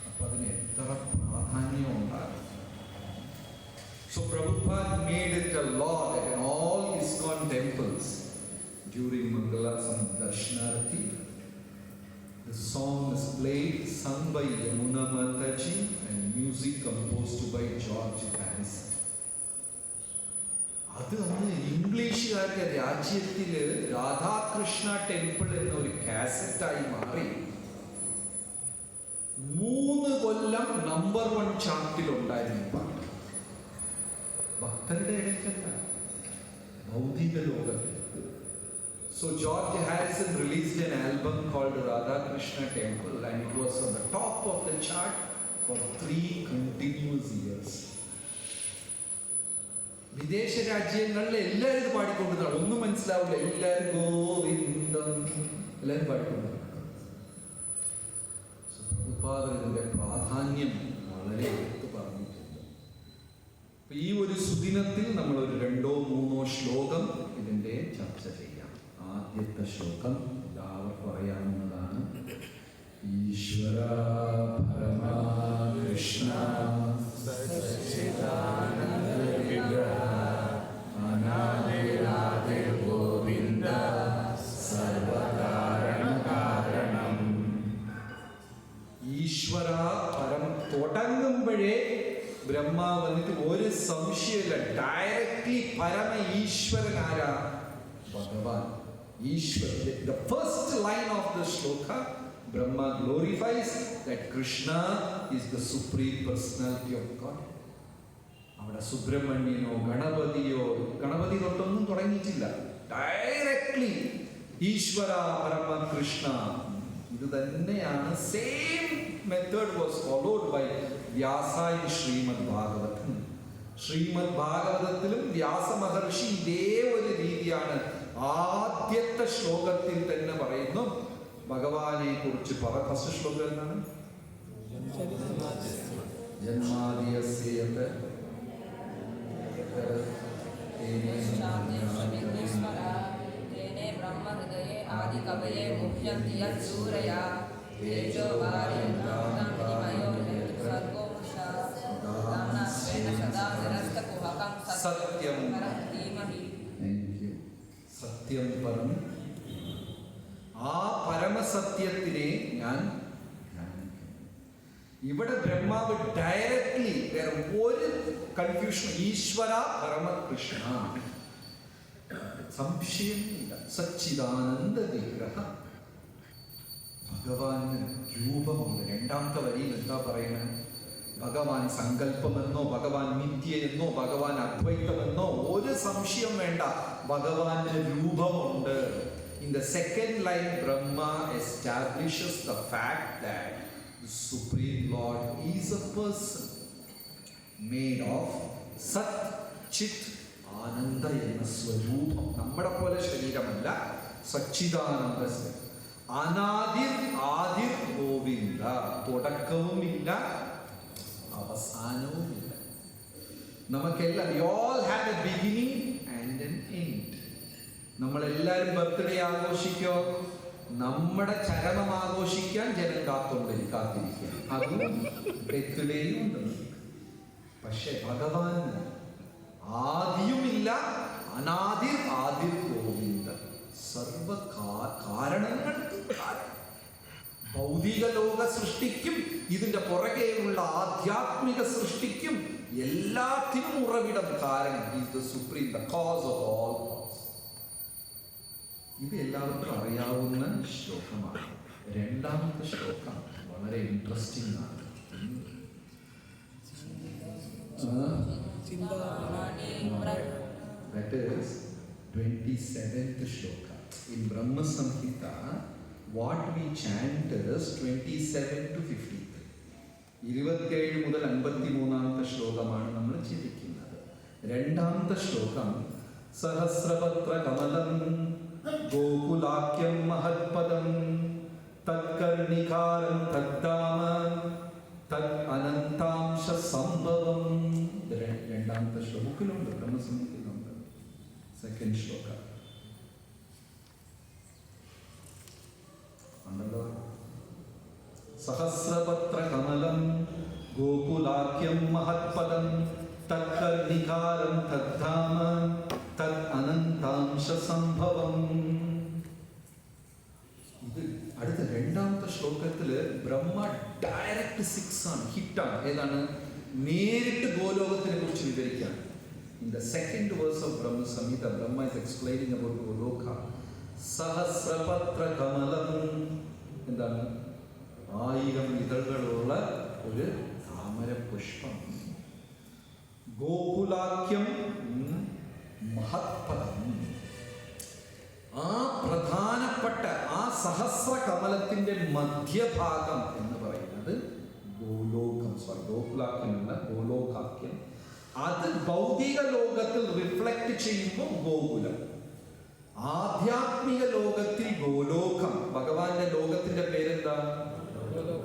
അപ്പൊ അതിന് എത്ര പ്രാധാന്യം ഉണ്ടാകും. So Prabhupada made it a law that in all ISKCON temples during Mangala Darshanarati, the song is played, sung by Yamuna Mataji and music composed by George Harrison. അത് അന്ന് ഇംഗ്ലീഷുകാരുടെ രാജ്യത്തിൽ രാധാകൃഷ്ണ ടെമ്പിൾ എന്നൊരു കാസറ്റായി മാറി 3 കൊല്ലം നമ്പർ 1 ചാർട്ടിലുണ്ടായിരുന്നു പാട്ട്. ഭക്തരുടെ ഇടയ്ക്കല്ല, ഭൗതിക ലോകത്തിൽ. So George Harrison released an album called Radha Krishna Temple and it was on the top of the chart for 3 continuous years. വിദേശ രാജ്യങ്ങളിൽ എല്ലാവരും ഇത് പാടിക്കൊണ്ടിരുന്നതാണ്. ഒന്നും മനസ്സിലാവില്ല, എല്ലാവരും ഗോവിന്ദം എല്ലാവരും പാടിക്കൊണ്ടിരുന്നു. പ്രഭുപാദന്റെ പ്രാധാന്യം വളരെ എടുത്തു പറഞ്ഞിട്ടുണ്ട്. ഈ ഒരു സുദിനത്തിൽ നമ്മൾ ഒരു 2-3 ശ്ലോകം ഇതിന്റെ ചർച്ച ചെയ്യാം. ആദ്യത്തെ ശ്ലോകം എല്ലാവർക്കും അറിയാവുന്നതാണ്. ഈശ്വര പരമാ കൃഷ്ണ സച്ചിദാനന്ദ വിഗ്രഹ അനാദിരാദിർ ഗോവിന്ദ സർവകാരണ കാരണം. ഈശ്വര പരം തുടങ്ങുമ്പോഴേ ബ്രഹ്മാവ് വന്നിട്ട് ഒരു സംശയമില്ല, ഡയറക്ട്ലി പരമ ഈശ്വരൻ ആരാ? ഭഗവാൻ ഈശ്വരൻ. The first line of the shloka, Brahma glorifies that Krishna is the supreme personality of God. അവിടെ സുബ്രഹ്മണ്യനോ ഗണപതി തൊട്ടൊന്നും തുടങ്ങിയിട്ടില്ല. ഡയറക്ട്ലി ഈശ്വര പരമ കൃഷ്ണ. ഇത് തന്നെയാണ് same method was followed by Vyasa in Shrimad Bhagavatam. Shrimad ഭാഗവതത്തിലും വ്യാസ മഹർഷി ഇതേ ഒരു രീതിയാണ് ആദ്യത്തെ ശ്ലോകത്തിൽ തന്നെ പറയുന്നു. ഭഗവാനെ കുറിച്ച് ഫസ്റ്റ് ശ്ലോകം എന്താണ്? ജന്മാദിയസ്യ സത്യം സത്യം പരം. ആ പരമസത്യത്തിനെ ഞാൻ ഇവിടെ ബ്രഹ്മാവ് ഡയറക്ട്ലി, വേറെ ഒരു കൺഫ്യൂഷൻ, ഈശ്വര പരമകൃഷ്ണ, സംശയമില്ല. സച്ചിദാനന്ദ വിഗ്രഹ. ഭഗവാന് രൂപമുണ്ട്. 2ാമത്തെ വരിയിൽ എന്താ പറയുന്നത്? ഭഗവാൻ സങ്കല്പമെന്നോ ഭഗവാൻ മിഥ്യയെന്നോ ഭഗവാൻ അദ്വൈതമെന്നോ ഒരു സംശയം വേണ്ട, ഭഗവാന് രൂപമുണ്ട്. In the second line, Brahma establishes the fact that the Supreme Lord is a person made of Sat, Chit, Ananda എന്ന സ്വരൂപം. നമ്മുടെ പോലെ ശരീരമല്ല, സച്ചിദാനന്ദ. അനാദിർ ആദിർ ഗോവിന്ദ. തുടക്കവുമില്ല അവസാനവുമില്ല. നമുക്കെല്ലാം we all have a beginning and an end. നമ്മളെല്ലാവരും ബർത്ത്ഡേ ആഘോഷിക്കോ? നമ്മുടെ ചരമം ആഘോഷിക്കാൻ ജനം കാത്തിരിക്കുക. അതും ബർത്ത്ഡേയും ഉണ്ട്. പക്ഷെ ഭഗവാൻ ആദിയുമില്ല, അനാദിർ ആദിർ ഗോവിന്ദ. സർവ കാരണങ്ങൾക്ക് കാരണം. ഭൗതിക ലോക സൃഷ്ടിക്കും ഇതിന്റെ പുറകെയുള്ള ആധ്യാത്മിക സൃഷ്ടിക്കും എല്ലാത്തിനും ഉറവിടം കാരണം. Is the supreme, the cause of all cause. ഇത് എല്ലാവർക്കും അറിയാവുന്ന ശ്ലോകമാണ്. 2ാമത്തെ ശ്ലോകം വളരെ ഇൻട്രസ്റ്റിംഗ് ആണ്. That is 27th shloka. In Brahma Samhita, what we chant is 27 to 50. 27 മുതൽ 53ാമത്തെ ശ്ലോകമാണ് നമ്മൾ ചിന്തിക്കുന്നത്. 2ാമത്തെ ശ്ലോകം സഹസ്രപത്ര കമലം ഗോകുലാക്യം മഹത്പദം തത്കർണികാരം തദ്ധാമ തത് അനന്താംശ സംഭവം. രണ്ടാമത്തെ ശ്ലോകത്തിലുണ്ട്, ബ്രഹ്മസംഹിതയിലുണ്ട്. സെക്കൻഡ് ശ്ലോക ഉണ്ടല്ലോ. സഹസ്രപത്ര കമലം ഗോകുലാക്യം മഹത്പദം തത്കർണികാരം തദ്ധാമ തത് അനന്താംശ സംഭവം. ഇത് അടുത്ത രണ്ടാമത്തെ ശ്ലോകത്തില് ബ്രഹ്മ ഡയറക്റ്റ് 6 ആണ്, ഹിറ്റാണ്. ഏതാണ്? നേരിട്ട് ഗോലോകത്തിനെ കുറിച്ച് വിവരിക്കാൻ. In the second verse of Brahma Samhita, Brahma is explaining about Goloka. സഹസ്രപത്ര കമലം എന്താണ്? 1000 ഇതളുകളുള്ള ഒരു താമര പുഷ്പം. ഗോകുലാക്യം മഹത്പദം. ആ പ്രധാനപ്പെട്ട ആ സഹസ്ര കമലത്തിന്റെ മധ്യഭാഗം എന്ന് പറയുന്നത് ഗോലോകം. ഗോകുലാക്യമല്ല, ഗോലോകാക്യം. അത് ഭൗതിക ലോകത്തിൽ റിഫ്ലക്ട് ചെയ്യുമ്പോൾ ഗോകുലം, ആധ്യാത്മിക ലോകത്തിൽ ഗോലോകം. ഭഗവാന്റെ ലോകത്തിന്റെ പേരെന്താ?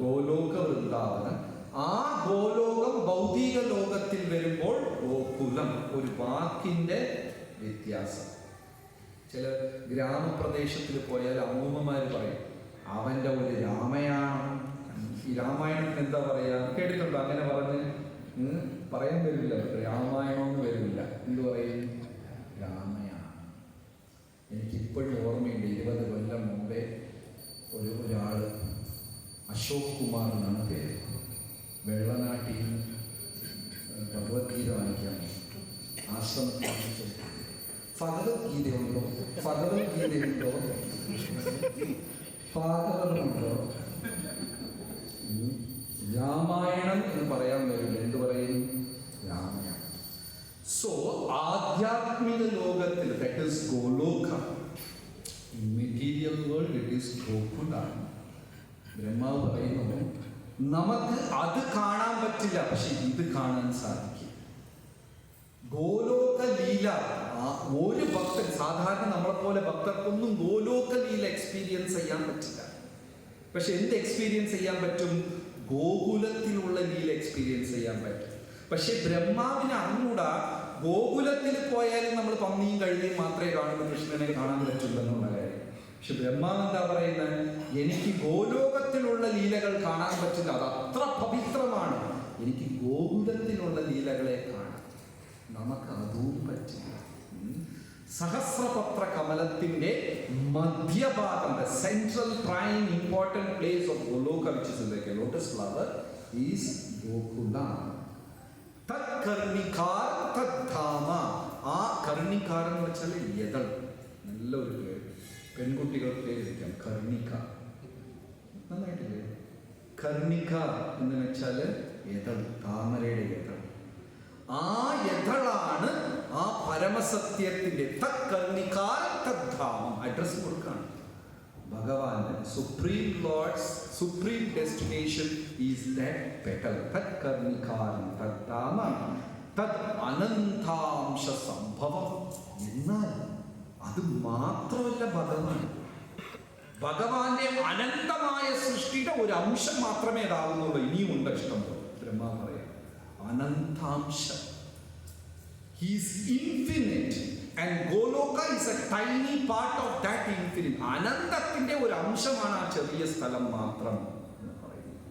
ഗോലോക വൃന്ദാവനം. ആ ഗോലോകം ഭൗതിക ലോകത്തിൽ വരുമ്പോൾ ഗോകുലം. ഒരു വാക്കിന്റെ വ്യത്യാസം. ചില ഗ്രാമപ്രദേശത്തിൽ പോയാൽ അമ്മൂമ്മമാർ പറയും അവന്റെ ഒരു രാമായണം. ഈ രാമായണത്തിന് എന്താ പറയാ? കേട്ടിട്ടുണ്ടോ? അങ്ങനെ പറഞ്ഞ് പറയാൻ വരില്ല, രാമായണം എന്ന് വരില്ല. എന്ത് പറയും? രാമായണം. എനിക്കിപ്പോഴും ഓർമ്മയുണ്ട്, 20 കൊല്ലം മുമ്പേ ഒരാള് അശോക് കുമാർ എന്നാണ് പേര്, വെള്ളനാട്ടിൽ ഭഗവത്ഗീത വാങ്ങിക്കാൻ ആശ്രമത്തിൽ. ഭഗവത്ഗീതയുണ്ടോ? ഭഗവത്ഗീതയുണ്ടോ? ഭാഗവതമുണ്ടോ? രാമായണം എന്ന് പറയാൻ വരില്ല. എന്ത് പറയും? രാമായണം. സോ ആധ്യാത്മിക ലോകത്തിൽ that is Goloka. In material world it is ഗോകുല. ബ്രഹ്മാവ് പറയുന്നു നമുക്ക് അത് കാണാൻ പറ്റില്ല, പക്ഷെ ഇത് കാണാൻ സാധിക്കും. ഗോലോക ലീല. ഒരു ഭക്തൻ, സാധാരണ നമ്മളെപ്പോലെ ഭക്തർക്കൊന്നും ഗോലോക ലീല എക്സ്പീരിയൻസ് ചെയ്യാൻ പറ്റില്ല. പക്ഷെ എന്ത് എക്സ്പീരിയൻസ് ചെയ്യാൻ പറ്റും? ഗോകുലത്തിലുള്ള ലീല എക്സ്പീരിയൻസ് ചെയ്യാൻ പറ്റും. പക്ഷെ ബ്രഹ്മാവിന് അറിഞ്ഞൂടാ ഗോകുലത്തിൽ പോയാലും നമ്മൾ പന്നിയും കഴുതിയും മാത്രമേ കാണുന്ന കൃഷ്ണനെ കാണാൻ പറ്റുള്ളെന്നുള്ള കാര്യം. പക്ഷെ ബ്രഹ്മാവ് എന്താ പറയുന്നത്? എനിക്ക് ഗോലോകത്തിലുള്ള ലീലകൾ കാണാൻ പറ്റില്ല, അത് അത്ര പവിത്രമാണ്. എനിക്ക് ഗോകുലത്തിലുള്ള ലീലകളെ കാണാം. നമുക്ക് അതും പറ്റില്ല. സഹസ്രപത്ര കമലത്തിന്റെ മധ്യഭാഗം, the central prime important place of Goloka, which is like a lotus flower, is Gokula. Tad karnikar tad dhama. ആ കർണിക്കാർ എന്ന് വെച്ചാൽ യതൾ. നല്ലൊരു പേര്, പെൺകുട്ടികളുടെ പേരിരിക്കാം. കർണിക നന്നായിട്ടില്ലേ? കർണിക എന്ന് വെച്ചാൽ യതൾ, താമരയുടെ യതൾ. ആ യതളാണ് ആ പരമസത്യത്തിന്റെ തത്കർണികാരം. അഡ്രസ് കൊടുക്കാണ് ഭഗവാന്. Supreme lord's supreme destination is that petal. തത്കർണികാരം തദ്ധാമ തത് അനന്താംശ സംഭവം. എന്നാൽ അത് മാത്രമല്ല ഭഗവാൻ. ഭഗവാന്റെ അനന്തമായ സൃഷ്ടിയുടെ ഒരു അംശം മാത്രമേ ഇതാവുന്നുള്ളൂ. ഇനിയും ഉണ്ട് ഇഷ്ടം. ബ്രഹ്മ പറയാം അനന്താംശം. He is infinite and Goloka is a tiny part of that infinite. അനന്തത്തിന്റെ ഒരു അംശമാണ് ആ ചെറിയ സ്ഥലം മാത്രം എന്ന് പറയുന്നത്.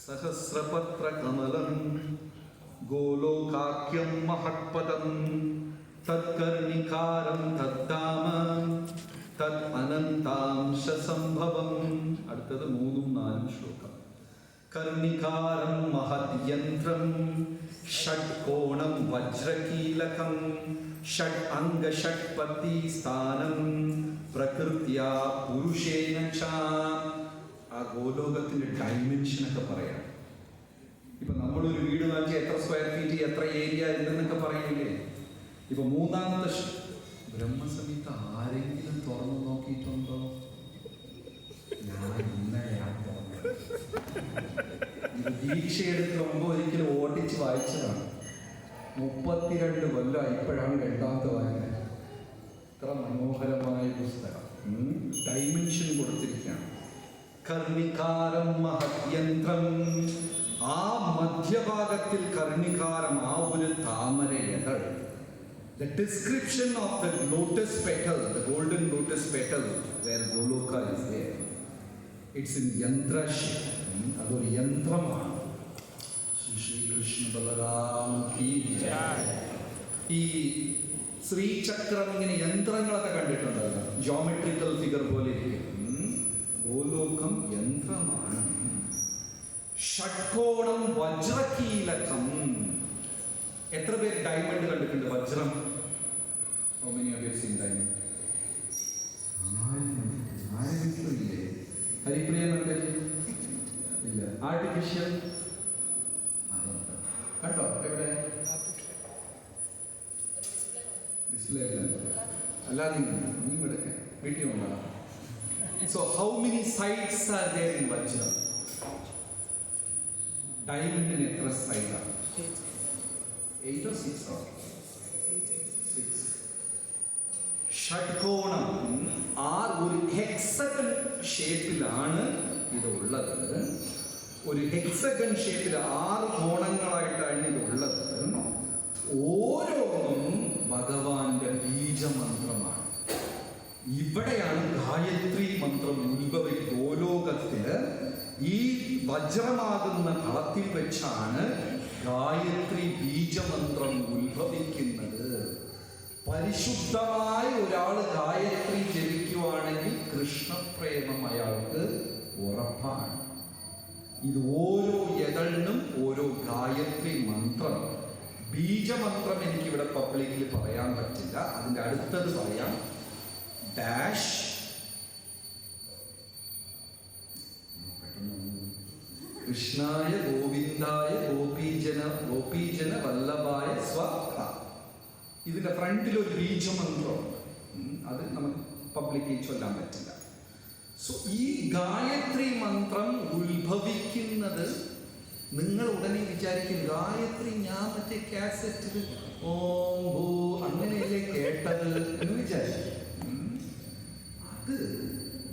സഹസ്രപത്ര കമലം ഗോലോകാക്യം മഹത്പദം തത്കർണികാരം തദ്ധാമ തത് അനന്താംശ സംഭവം. അടുത്തത് 3ഉം 4ഉം ശ്ലോകം. കർണികാരം മഹദ്യന്ത്രം ഷഡ്കോണം വജ്രകീലകം ഷഡ് അംഗ ഷഡ്പതി സ്ഥാനം പ്രകൃത്യാ പുരുഷേന ച. ആ ഗോലോകത്തിന്റെ ഡൈമെൻഷനൊക്കെ പറയാം. ഇപ്പൊ നമ്മളൊരു വീട് വാങ്ങിച്ച് എത്ര സ്ക്വയർ ഫീറ്റ്, എത്ര ഏരിയ എന്തെന്നൊക്കെ പറയില്ലേ? ഇപ്പൊ 3ാമത്തെ ബ്രഹ്മസംഹിത ആരെങ്കിലും തുറന്നു നോക്കിയിട്ടുണ്ടോ? ഞാൻ ഇന്നലെയാണ് തുറന്നത്. ഇത് ദീക്ഷയെടുത്ത് മുമ്പ് ഒരിക്കലും ഓടിച്ച് വായിച്ചതാണ്. 32 കൊല്ലം ഇപ്പോഴാണ് രണ്ടാമത്തെ വായന. ഇത്ര മനോഹരമായ പുസ്തകം. ഡൈമെൻഷൻ കൊടുത്തിരിക്കുകയാണ്. കർണികാരം മഹദ്യന്ത്രം. ആ മധ്യഭാഗത്തിൽ കർണികാരം, ആ ഒരു താമര ഇതൾ. The description of the lotus petal, the golden lotus petal, where Goloka is there. It's in yantra shape. അതൊരു യന്ത്രമാണ്. ശ്രീ കൃഷ്ണ ബലരാം കീ ജയ്. ഈ ശ്രീചക്രം ഇങ്ങനെ യന്ത്രങ്ങളൊക്കെ കണ്ടിട്ടുണ്ടല്ലോ, ജോമെട്രിക്കൽ ഫിഗർ പോലെ ഇരിക്കും. ഗോലോകം യന്ത്രമാണ്. ഷഡ്കോണം വജ്രകീലകം. എത്ര പേര് ഡയമണ്ട് കണ്ടിട്ടുണ്ട്? വജ്രം. How many of you have seen diamond? ആരും ഇല്ലേ? ഹരിപ്രിയനുണ്ട്? ഇല്ല. ആർട്ടിഫിഷ്യൽ കണ്ടോ? എവിടെ? ഡിസ്പ്ലേ അല്ലാതെ നീ എടുക്കാൻ വീട്ടിൽ വന്നതാണ്. So how many sides are there in Vajra? ഡയമണ്ടിന് എത്ര സൈഡാണ്? 8 or 6 or 6. ഷഡ്കോണം. ആ ഒരു ഹെക്സഗൺ ഷേപ്പിലാണ് ഇത് ഉള്ളത്. ഒരു ഹെക്സഗൺ ഷേപ്പിൽ 6 കോണങ്ങളായിട്ടാണ് ഇത് ഉള്ളത്. ഓരോന്നും ഭഗവാന്റെ ബീജമന്ത്രമാണ്. ഇവിടെയാണ് ഗായത്രി മന്ത്രം ഗോലോകത്തില് ഈ വജ്രമാകുന്ന കളത്തിൽ വെച്ചാണ് ഗായത്രി ബീജമന്ത്രം ഉത്ഭവിക്കുന്നത്. പരിശുദ്ധമായ ഒരാൾ ഗായത്രി ജപിക്കുവാണെങ്കിൽ കൃഷ്ണപ്രേമം അയാൾക്ക് ഉറപ്പാണ്. ഇത് ഓരോ യതളിനും ഓരോ ഗായത്രി മന്ത്രം. ബീജമന്ത്രം എനിക്കിവിടെ പബ്ലിക്കിൽ പറയാൻ പറ്റില്ല, അതിൻ്റെ അടുത്തത് പറയാം. ഡാഷ് കൃഷ്ണായ ഗോവിന്ദായ ഗോപീജന വല്ലഭായ സ്വ. ഇതിന്റെ ഫ്രണ്ടിൽ ഒരു ബീജമന്ത്രമുണ്ട്. അത് നമുക്ക് പബ്ലിക്കിൽ ചൊല്ലാൻ പറ്റില്ല. സോ ഈ ഗായത്രി മന്ത്രം ഉത്ഭവിക്കുന്നത്, നിങ്ങൾ ഉടനെ വിചാരിക്കും ഗായത്രി ഞാൻ മറ്റേ കാസറ്റിൽ ഓം ഭൂ അങ്ങനെയല്ലേ കേട്ടത് എന്ന് വിചാരിക്കും. അത്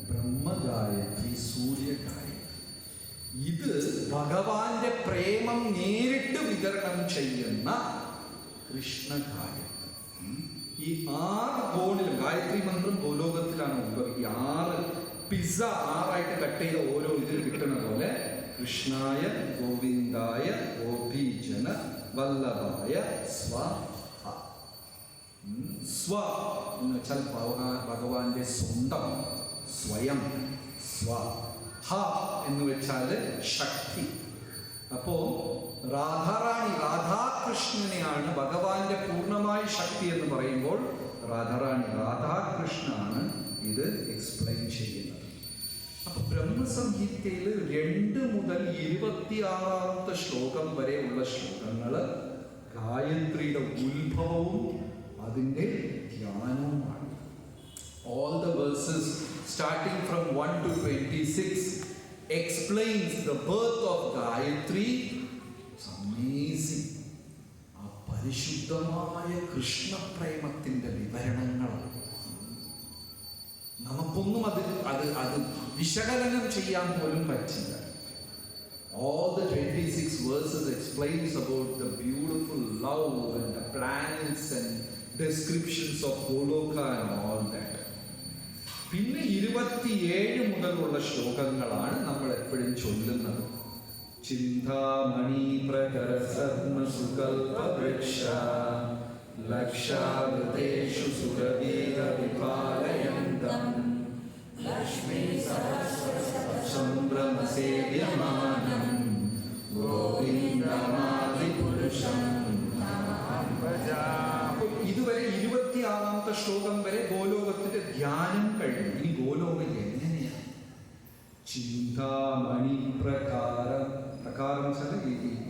ബ്രഹ്മഗായത്രി, സൂര്യഗായത്രി. ഇത് ഭഗവാന്റെ പ്രേമം നേരിട്ട് വിതരണം ചെയ്യുന്ന കൃഷ്ണഗായത്രി. ഈ 6 കോണിലും ഗായത്രി മന്ത്രം ഗോലോകത്തിലാണ് ഉത്ഭവിക്കുക. 6 പിസ്സ 6ആയിട്ട് കട്ട് ചെയ്ത ഓരോ ഇതിൽ കിട്ടുന്ന പോലെ കൃഷ്ണായ ഗോവിന്ദായ ഗോപീജന വല്ലഭായ സ്വ. സ്വ എന്ന് വെച്ചാൽ ഭഗവാന്റെ സ്വന്തം, സ്വയം. സ്വ. ഹ എന്ന് വെച്ചാൽ ശക്തി. അപ്പോ രാധാറാണി, രാധാകൃഷ്ണനെയാണ് ഭഗവാന്റെ പൂർണ്ണമായ ശക്തി എന്ന് പറയുമ്പോൾ രാധാറാണി, രാധാകൃഷ്ണനാണ് ഇത് എക്സ്പ്ലെയിൻ ചെയ്യുന്നത്. അപ്പൊ ബ്രഹ്മസംഹിതയിൽ 2 മുതൽ 26 ശ്ലോകം വരെയുള്ള ശ്ലോകങ്ങള് ഗായത്രിയുടെ ഉത്ഭവവും അതിൻ്റെ ധ്യാനവുമാണ്. All the verses starting from 1 to 26 explains the birth of Gayatri. It's amazing. ആ പരിശുദ്ധമായ കൃഷ്ണപ്രേമത്തിന്റെ വിവരണങ്ങളാണ്. നമുക്കൊന്നും അത് വിശകലനം ചെയ്യാൻ പോലും പറ്റില്ല. All the 26 verses explains about the beautiful love and the planets and descriptions of Goloka and all that. പിന്നെ 27 മുതലുള്ള ശ്ലോകങ്ങളാണ് നമ്മൾ എപ്പോഴും ചൊല്ലുന്നത്. ചിന്താമണി പ്രകര സർമ്മസുകൽപവൃക്ഷ ലക്ഷാവൃതേഷു സുരവീര വിപാലയന്തം ലക്ഷ്മീ സംഭ്രമസേവ്യമാനം ഗോവിന്ദമാദിപുരുഷം. ഇതുവരെ 26 ശ്ലോകം വരെ ഗോലോകത്തിന്റെ ധ്യാനം കഴിഞ്ഞു. ഇനി ഗോലോകം എങ്ങനെയാണ്? ചിന്താമണി പ്രകാരം. പ്രകാരം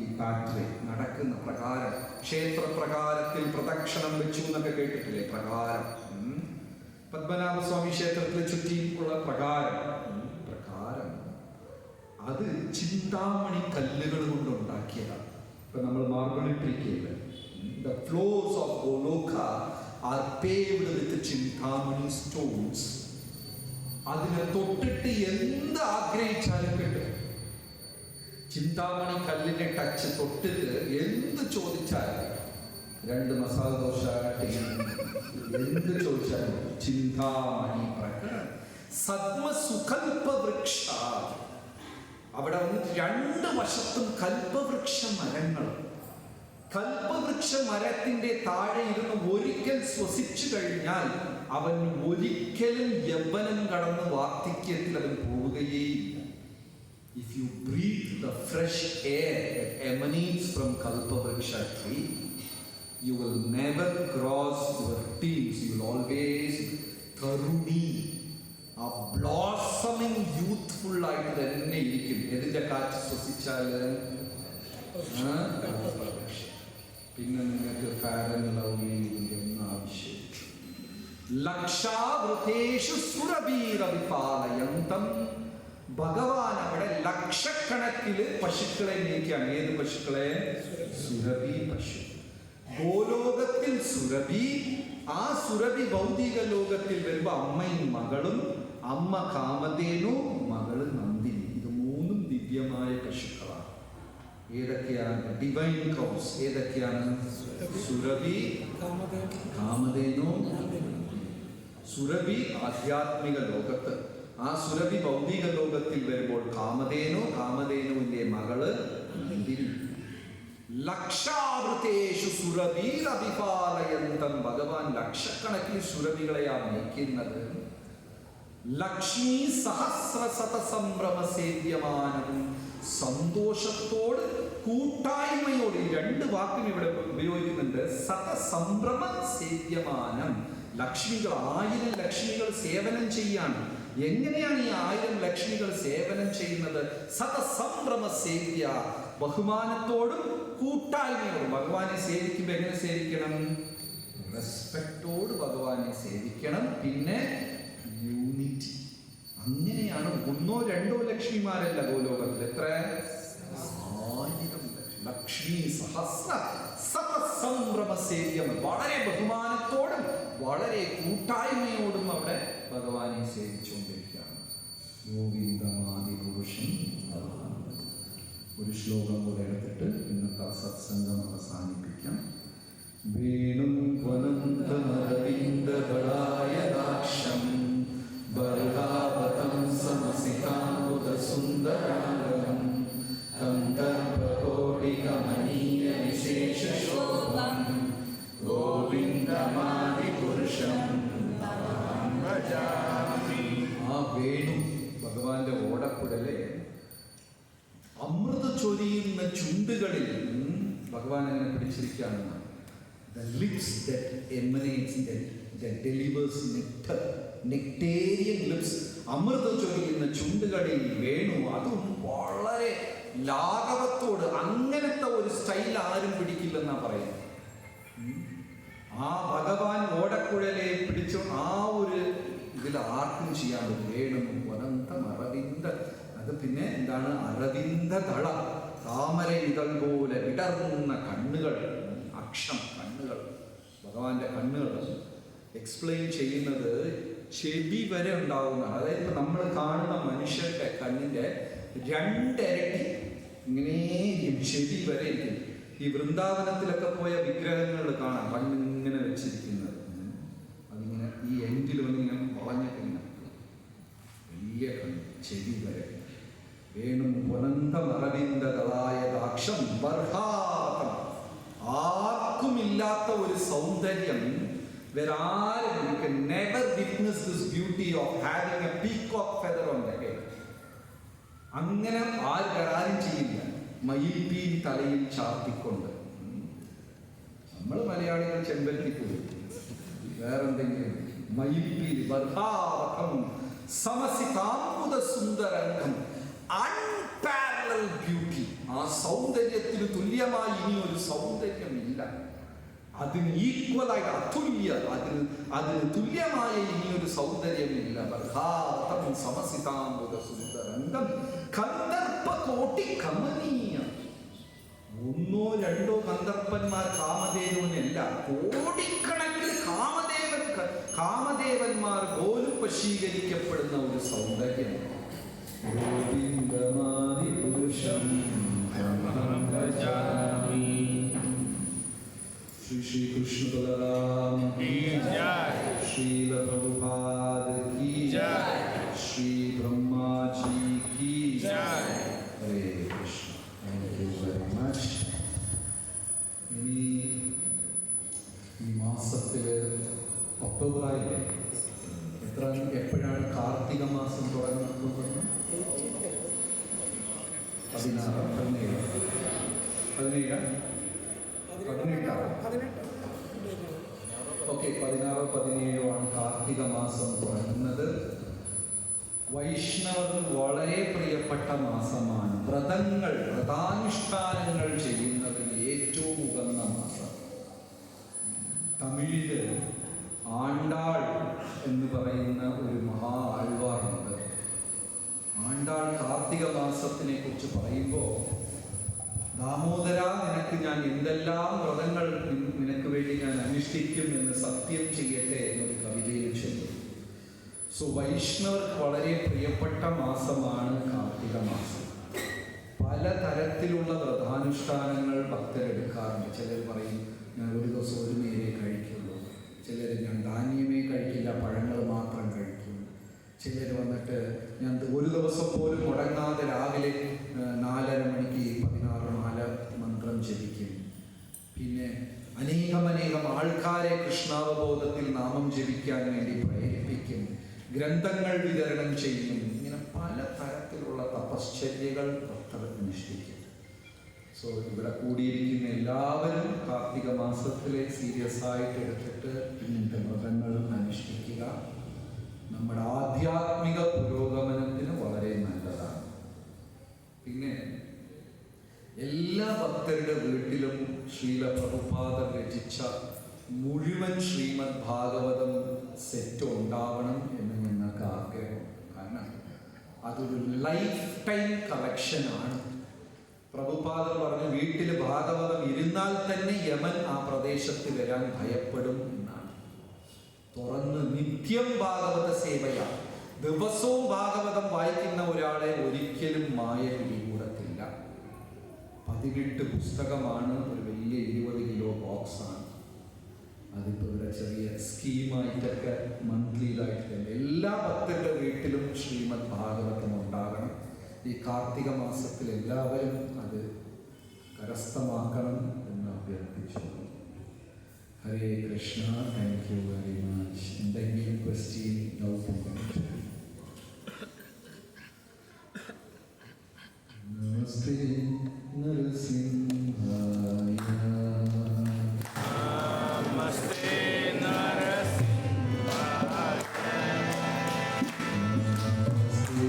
ഈ പാട്രി നടക്കുന്ന പ്രകാരം, ക്ഷേത്രപ്രകാരത്തിൽ പ്രദക്ഷിണം വെച്ചു എന്നൊക്കെ കേട്ടിട്ടില്ലേ? പ്രകാരം. പത്മനാഭസ്വാമി ക്ഷേത്രത്തിൽ ചുറ്റിയുള്ള പ്രകാരം. പ്രകാരം അത് ചിന്താമണി കല്ലുകൾ കൊണ്ട് ഉണ്ടാക്കിയതാണ്. ഇപ്പൊ നമ്മൾ മാർബിളിട്ടിരിക്കുകയല്ലേ, The floors of Goloka are paved with Chintamani stones. അതിനെ തൊട്ടിട്ട് എന്ത് ആഗ്രഹിച്ചാലും കിട്ടും. ചിന്താമണി കല്ലിനെ ടച്ച് തൊട്ടിട്ട് എന്ത് ചോദിച്ചാലും, 2 മസാല ദോശ, എന്ത് ചോദിച്ചാലും ചിന്താമണി പ്രകടനം. സദ്മസുകൽപ വൃക്ഷ, അവിടെ വന്ന് 2 വശത്തും കൽപ്പവൃക്ഷ മരങ്ങൾ. കൽപ്പവൃക്ഷ മരത്തിന്റെ താഴെ ഇരുന്ന് ഒരിക്കൽ ശ്വസിച്ചു കഴിഞ്ഞാൽ അവൻ ഒരിക്കലും യൗവനം കടന്ന് വാർദ്ധക്യത്തിൽ അവൻ പോവുകയേയില്ല. If you breathe the fresh air that emanates from Kalpavriksha tree, you will never cross your teens. You will always Taruni, a blossoming youthful ആയിട്ട് തന്നെ ഇരിക്കും. ഏതിന്റെ കാറ്റ് ശ്വസിച്ചാല് പിന്നെ നിങ്ങൾക്ക് ഫാരൻ ലൗലിയുടെ ഒന്നും ആവശ്യം. ലക്ഷാവൃതേഷു സുരഭീരവിപാലയന്തം, ഭഗവാൻ അവിടെ ലക്ഷക്കണക്കില് പശുക്കളെ നീക്കിയാണ്. ഏത് പശുക്കളെ? സുരഭി പശു. ഗോലോകത്തിൽ സുരഭി, ആ സുരഭി ഭൗതിക ലോകത്തിൽ വരുമ്പോ അമ്മയും മകളും, അമ്മ കാമധേനു, മകള് നന്ദിനി. ഇത് 3 ദിവ്യമായ പശുക്കളാണ്. ഏതൊക്കെയാണ്? Divine cows. ഏതൊക്കെയാണ്? സുരഭി, കാമധേനു. സുരഭി ആധ്യാത്മിക ലോകത്ത്, ആ സുരഭി ഭൗതിക ലോകത്തിൽ വരുമ്പോൾ കാമധേനു, കാമധേനുവിന്റെ മകള് നന്ദിനി. ലക്ഷാവൃതേഷു സുരഭീരവിപാലയന്തം, ഭഗവാൻ ലക്ഷക്കണക്കിന് സുരഭികളെയാണ് നയിക്കുന്നത്. ലക്ഷ്മി സഹസ്രശത സംഭ്രമ സേവ്യമാനം, സന്തോഷത്തോട് കൂട്ടായ്മയോട്, 2 വാക്കിന് ഇവിടെ ഉപയോഗിക്കുന്നുണ്ട്. സതസംഭ്രമ സേവ്യമാനം, ലക്ഷ്മികൾ 1000 ലക്ഷ്മികൾ സേവനം ചെയ്യാണ്. എങ്ങനെയാണ് ഈ 1000 ലക്ഷ്മികൾ സേവനം ചെയ്യുന്നത്? സതസംഭ്രമ സേവ്യ, ബഹുമാനത്തോടും കൂട്ടായ്മയോടും. ഭഗവാനെ സേവിക്കുമ്പോൾ എങ്ങനെ സേവിക്കണം? റെസ്പെക്റ്റോട് ഭഗവാനെ സേവിക്കണം. പിന്നെ യൂണിറ്റി. അങ്ങനെയാണ് 1 2 ലക്ഷ്മിമാരല്ല ഗോലോകത്തിൽ. എത്ര? 1000 ലക്ഷ്മി സഹസ്ര സതസംഭ്രമ സേവ്യം. വളരെ ബഹുമാനത്തോടും വളരെ കൂട്ടായ്മയോടും അവിടെ ഭഗവാനെ സേവിച്ചുകൊണ്ടിരിക്കുകയാണ്. ഗോവിന്ദമാദി പുരുഷൻ. ഒരു ശ്ലോകം കൂടെ എടുത്തിട്ട് ഇന്നത്തെ സത്സംഗം അവസാനിപ്പിക്കാം. വേണും വനന്തമരവിന്ദദളായദാക്ഷം ബർഹാവതം സമസിതാംബുധസുന്ദരാംഗം കന്ദർഭകോടികമനീയ വിശേഷശോഭം ഗോവിന്ദമാദിപുരുഷം ഭജാമി. ആ വേണു ഭഗവാന്റെ ഓടക്കുഴലെ അമൃത ചൊരിയുന്ന ചുണ്ടുകളിൽ ഭഗവാൻ എങ്ങനെ പിടിച്ചിരിക്കുകയാണെന്ന്. The lips that emanates, that delivers nectar, nectarian lips, Amrita ചൊരിയുന്ന ചുണ്ടുകളിൽ വേണു. അതും വളരെ ലാഘവത്തോട്. അങ്ങനത്തെ ഒരു സ്റ്റൈൽ ആരും പിടിക്കില്ലെന്നാ പറയുന്നത്. ആ ഭഗവാൻ ഓടക്കുഴലെ പിടിച്ചു ആ ഒരു ഇതിൽ ആർക്കും ചെയ്യാൻ പറ്റും. വേണു വനന്തം അരവിന്ദ, അത് പിന്നെ എന്താണ്? അരവിന്ദ ദള, താമര ഇതൾ പോലെ വിടർന്ന കണ്ണുകൾ, അക്ഷം കണ്ണുകൾ. ഭഗവാന്റെ കണ്ണുകൾ എക്സ്പ്ലെയിൻ ചെയ്യുന്നത് ചെവി വരെ ഉണ്ടാവുന്നതാണ്. അതായത് ഇപ്പൊ നമ്മൾ കാണുന്ന മനുഷ്യരുടെ കണ്ണിന്റെ 2 ഇരട്ടി ഇങ്ങനെ ചെവി വരെ ഇരിക്കും. ഈ വൃന്ദാവനത്തിലൊക്കെ പോയ വിഗ്രഹങ്ങൾ കാണാം കണ്ണിങ്ങനെ വെച്ചിരിക്കുന്നത്. അതിങ്ങനെ ഈ എൻഡിൽ വന്നിങ്ങനെ വളഞ്ഞൊക്കെ വലിയ കണ്ണ്, ചെവി വരെ. വേണു പുനന്തമരവിന്ദദളായദാക്ഷം ബർഹാവതം, ആർക്കുമില്ലാത്ത ഒരു സൗന്ദര്യം. വേറാരും you can never witness this beauty of having a peacock feather on the head. അങ്ങനെ ആരും ചെയ്യില്ല. മയിൽപ്പീലി തലയിൽ ചാർത്തിക്കൊണ്ട്. നമ്മൾ മലയാളികൾ ചെമ്പരത്തി പോയി വേറെന്തെങ്കിലും. മയിൽപ്പീലി ബർഹാവതം സമസിതാംബുധ സുന്ദരംഗം, അൺപാരലൽ ബ്യൂട്ടി. ആ സൗന്ദര്യത്തിന് തുല്യമായി ഇനി ഒരു സൗന്ദര്യമില്ല. അതിന് ഈക്വലായിട്ട് അതുല്യ, അതിന് തുല്യമായ ഇനിയൊരു സൗന്ദര്യമില്ല. ബർഹാവതം സമസിതാംബുധ സുന്ദരംഗം കന്ദർപ്പകോടി കമനീയം. 1 2 കന്ദർപ്പന്മാർ കാമധേനു കോടിക്കണക്കിന് കാമദേവന്മാർ പോലും വശീകരിക്കപ്പെടുന്ന ഒരു സൗന്ദര്യം. ഗോവിന്ദമാദിപുരുഷം श्री श्री कृष्ण बलराम की जय, श्रील प्रभुपाद की जय, श्री ब्रह्मा जी की जय. हरे Krishna. Thank you very much. ഇനി ഈ മാസത്തിൽ ഒക്ടോബർ ആയില്ലേ? എപ്പോഴാണ് കാർത്തിക മാസം തുടങ്ങുന്നത്? 16-17 കാർത്തിക മാസം തുടങ്ങുന്നത്. വൈഷ്ണവർക്ക് വളരെ പ്രിയപ്പെട്ട മാസമാണ്. വ്രതാനുഷ്ഠാനങ്ങൾ ചെയ്യുന്നതിന് ഏറ്റവും ഉകന്ന മാസം. തമിഴില് ആണ്ടാൾ എന്ന് പറയുന്ന ഒരു മഹാ ആൾവാറുണ്ട്. ആണ്ടാൾ കാർത്തിക മാസത്തിനെ കുറിച്ച് പറയുമ്പോൾ, ദാമോദര, നിനക്ക് ഞാൻ എന്തെല്ലാം വ്രതങ്ങൾ നിനക്ക് വേണ്ടി ഞാൻ അനുഷ്ഠിക്കും എന്ന് സത്യം ചെയ്യട്ടെ എന്നൊരു കവിതയിൽ ചൊല്ലും. സോ വൈഷ്ണവർക്ക് വളരെ പ്രിയപ്പെട്ട മാസമാണ് കാർത്തിക മാസം. പലതരത്തിലുള്ള വ്രതാനുഷ്ഠാനങ്ങൾ ഭക്തരെടുക്കാറുണ്ട്. ചിലർ പറയും ഞാൻ ഒരു ദിവസം ഒരു നേരെ കഴിക്കുള്ളൂ, ചിലർ ഞാൻ ധാന്യമേ കഴിക്കില്ല, പഴങ്ങൾ മാത്രം കഴിക്കും, ചിലർ വന്നിട്ട് ഞാൻ ഒരു ദിവസം പോലും മുടങ്ങാതെ രാവിലെ 4:30 മണിക്ക് 16 മാല മന്ത്രം ജപിക്കും. പിന്നെ അനേകം ആൾക്കാരെ കൃഷ്ണാവബോധത്തിൽ നാമം ജപിക്കാൻ വേണ്ടി പ്രേരിപ്പിക്കും, ഗ്രന്ഥങ്ങൾ വിതരണം ചെയ്യും. ഇങ്ങനെ പല തരത്തിലുള്ള തപശ്ചര്യകൾ ഭക്തർ അനുഷ്ഠിക്കും. സോ ഇവിടെ കൂടിയിരിക്കുന്ന എല്ലാവരും കാർത്തിക മാസത്തിലെ സീരിയസ് ആയിട്ട് എടുത്തിട്ട് ഇങ്ങനത്തെ വ്രതങ്ങൾ അനുഷ്ഠിക്കുക. നമ്മുടെ ആധ്യാത്മിക പുരോഗമനത്തിന് വളരെ നല്ലതാണ്. പിന്നെ എല്ലാ ഭക്തരുടെ വീട്ടിലും ശ്രീല പ്രഭുപാദർ രചിച്ച മുഴുവൻ ശ്രീമദ് ഭാഗവതം സെറ്റ് ഉണ്ടാവണം എന്ന് ഞങ്ങൾക്ക് ആഗ്രഹം. കാരണം അതൊരു ലൈഫ് ടൈം കളക്ഷനാണ്. പ്രഭുപാദർ പറഞ്ഞു, വീട്ടിൽ ഭാഗവതം ഇരുന്നാൽ തന്നെ യമൻ ആ പ്രദേശത്ത് വരാൻ ഭയപ്പെടും എന്നാണ്. തുറന്ന് നിത്യം ഭാഗവത സേവയാണ്. ദിവസവും ഭാഗവതം വായിക്കുന്ന ഒരാളെ ഒരിക്കലും മായ പിടികൂടത്തില്ല. 18 പുസ്തകമാണ്. ഒരു വലിയ 20 കിലോ ബോക്സാണ്. അതിപ്പോൾ ഇവിടെ ചെറിയ സ്കീമായിട്ടൊക്കെ മന്ത്ലിയിലായിട്ട് തന്നെ എല്ലാ ഭക്തരുടെ വീട്ടിലും ശ്രീമദ് ഭാഗവതം ഉണ്ടാകണം. ഈ കാർത്തിക മാസത്തിൽ എല്ലാവരും അത് കരസ്ഥമാക്കണം എന്ന് അഭ്യർത്ഥിച്ചു. Hare Krishna. Thank you very much. എന്തെങ്കിലും ക്വസ്റ്റ്യൻ ഡൗട്ട്? നമസ്തേ നരസിംഹായ. നമസ്തേ നരസിംഹായ. നമസ്തേ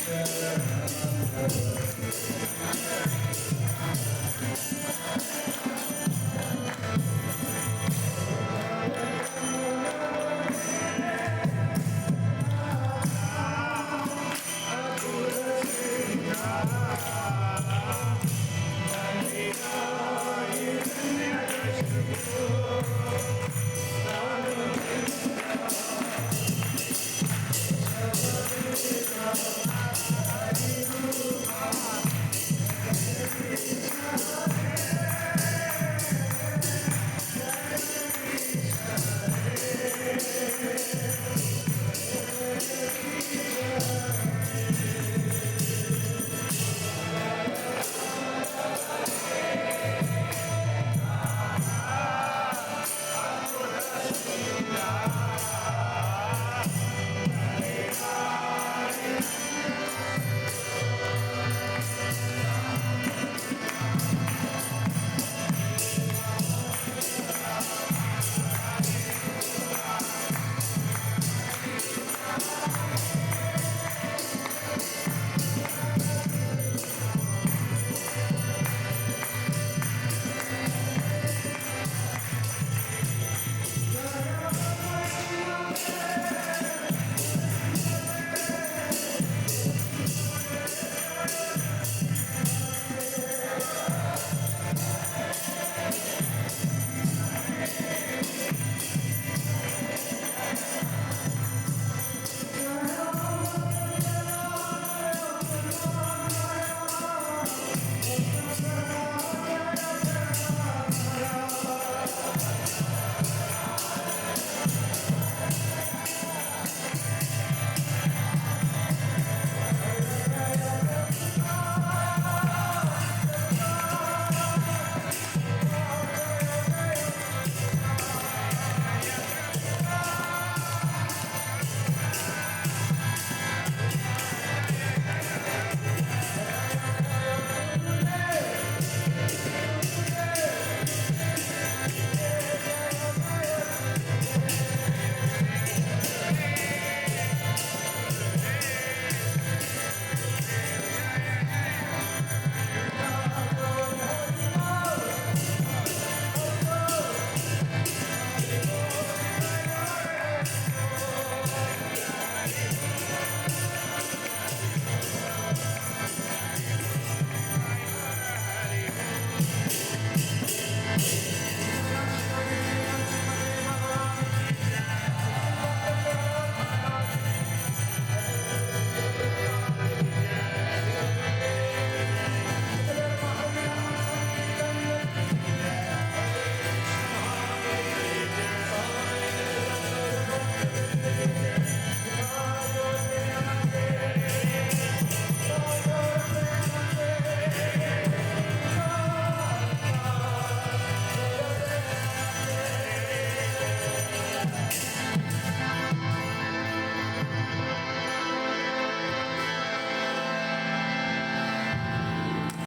ശരണമയ്യപ്പ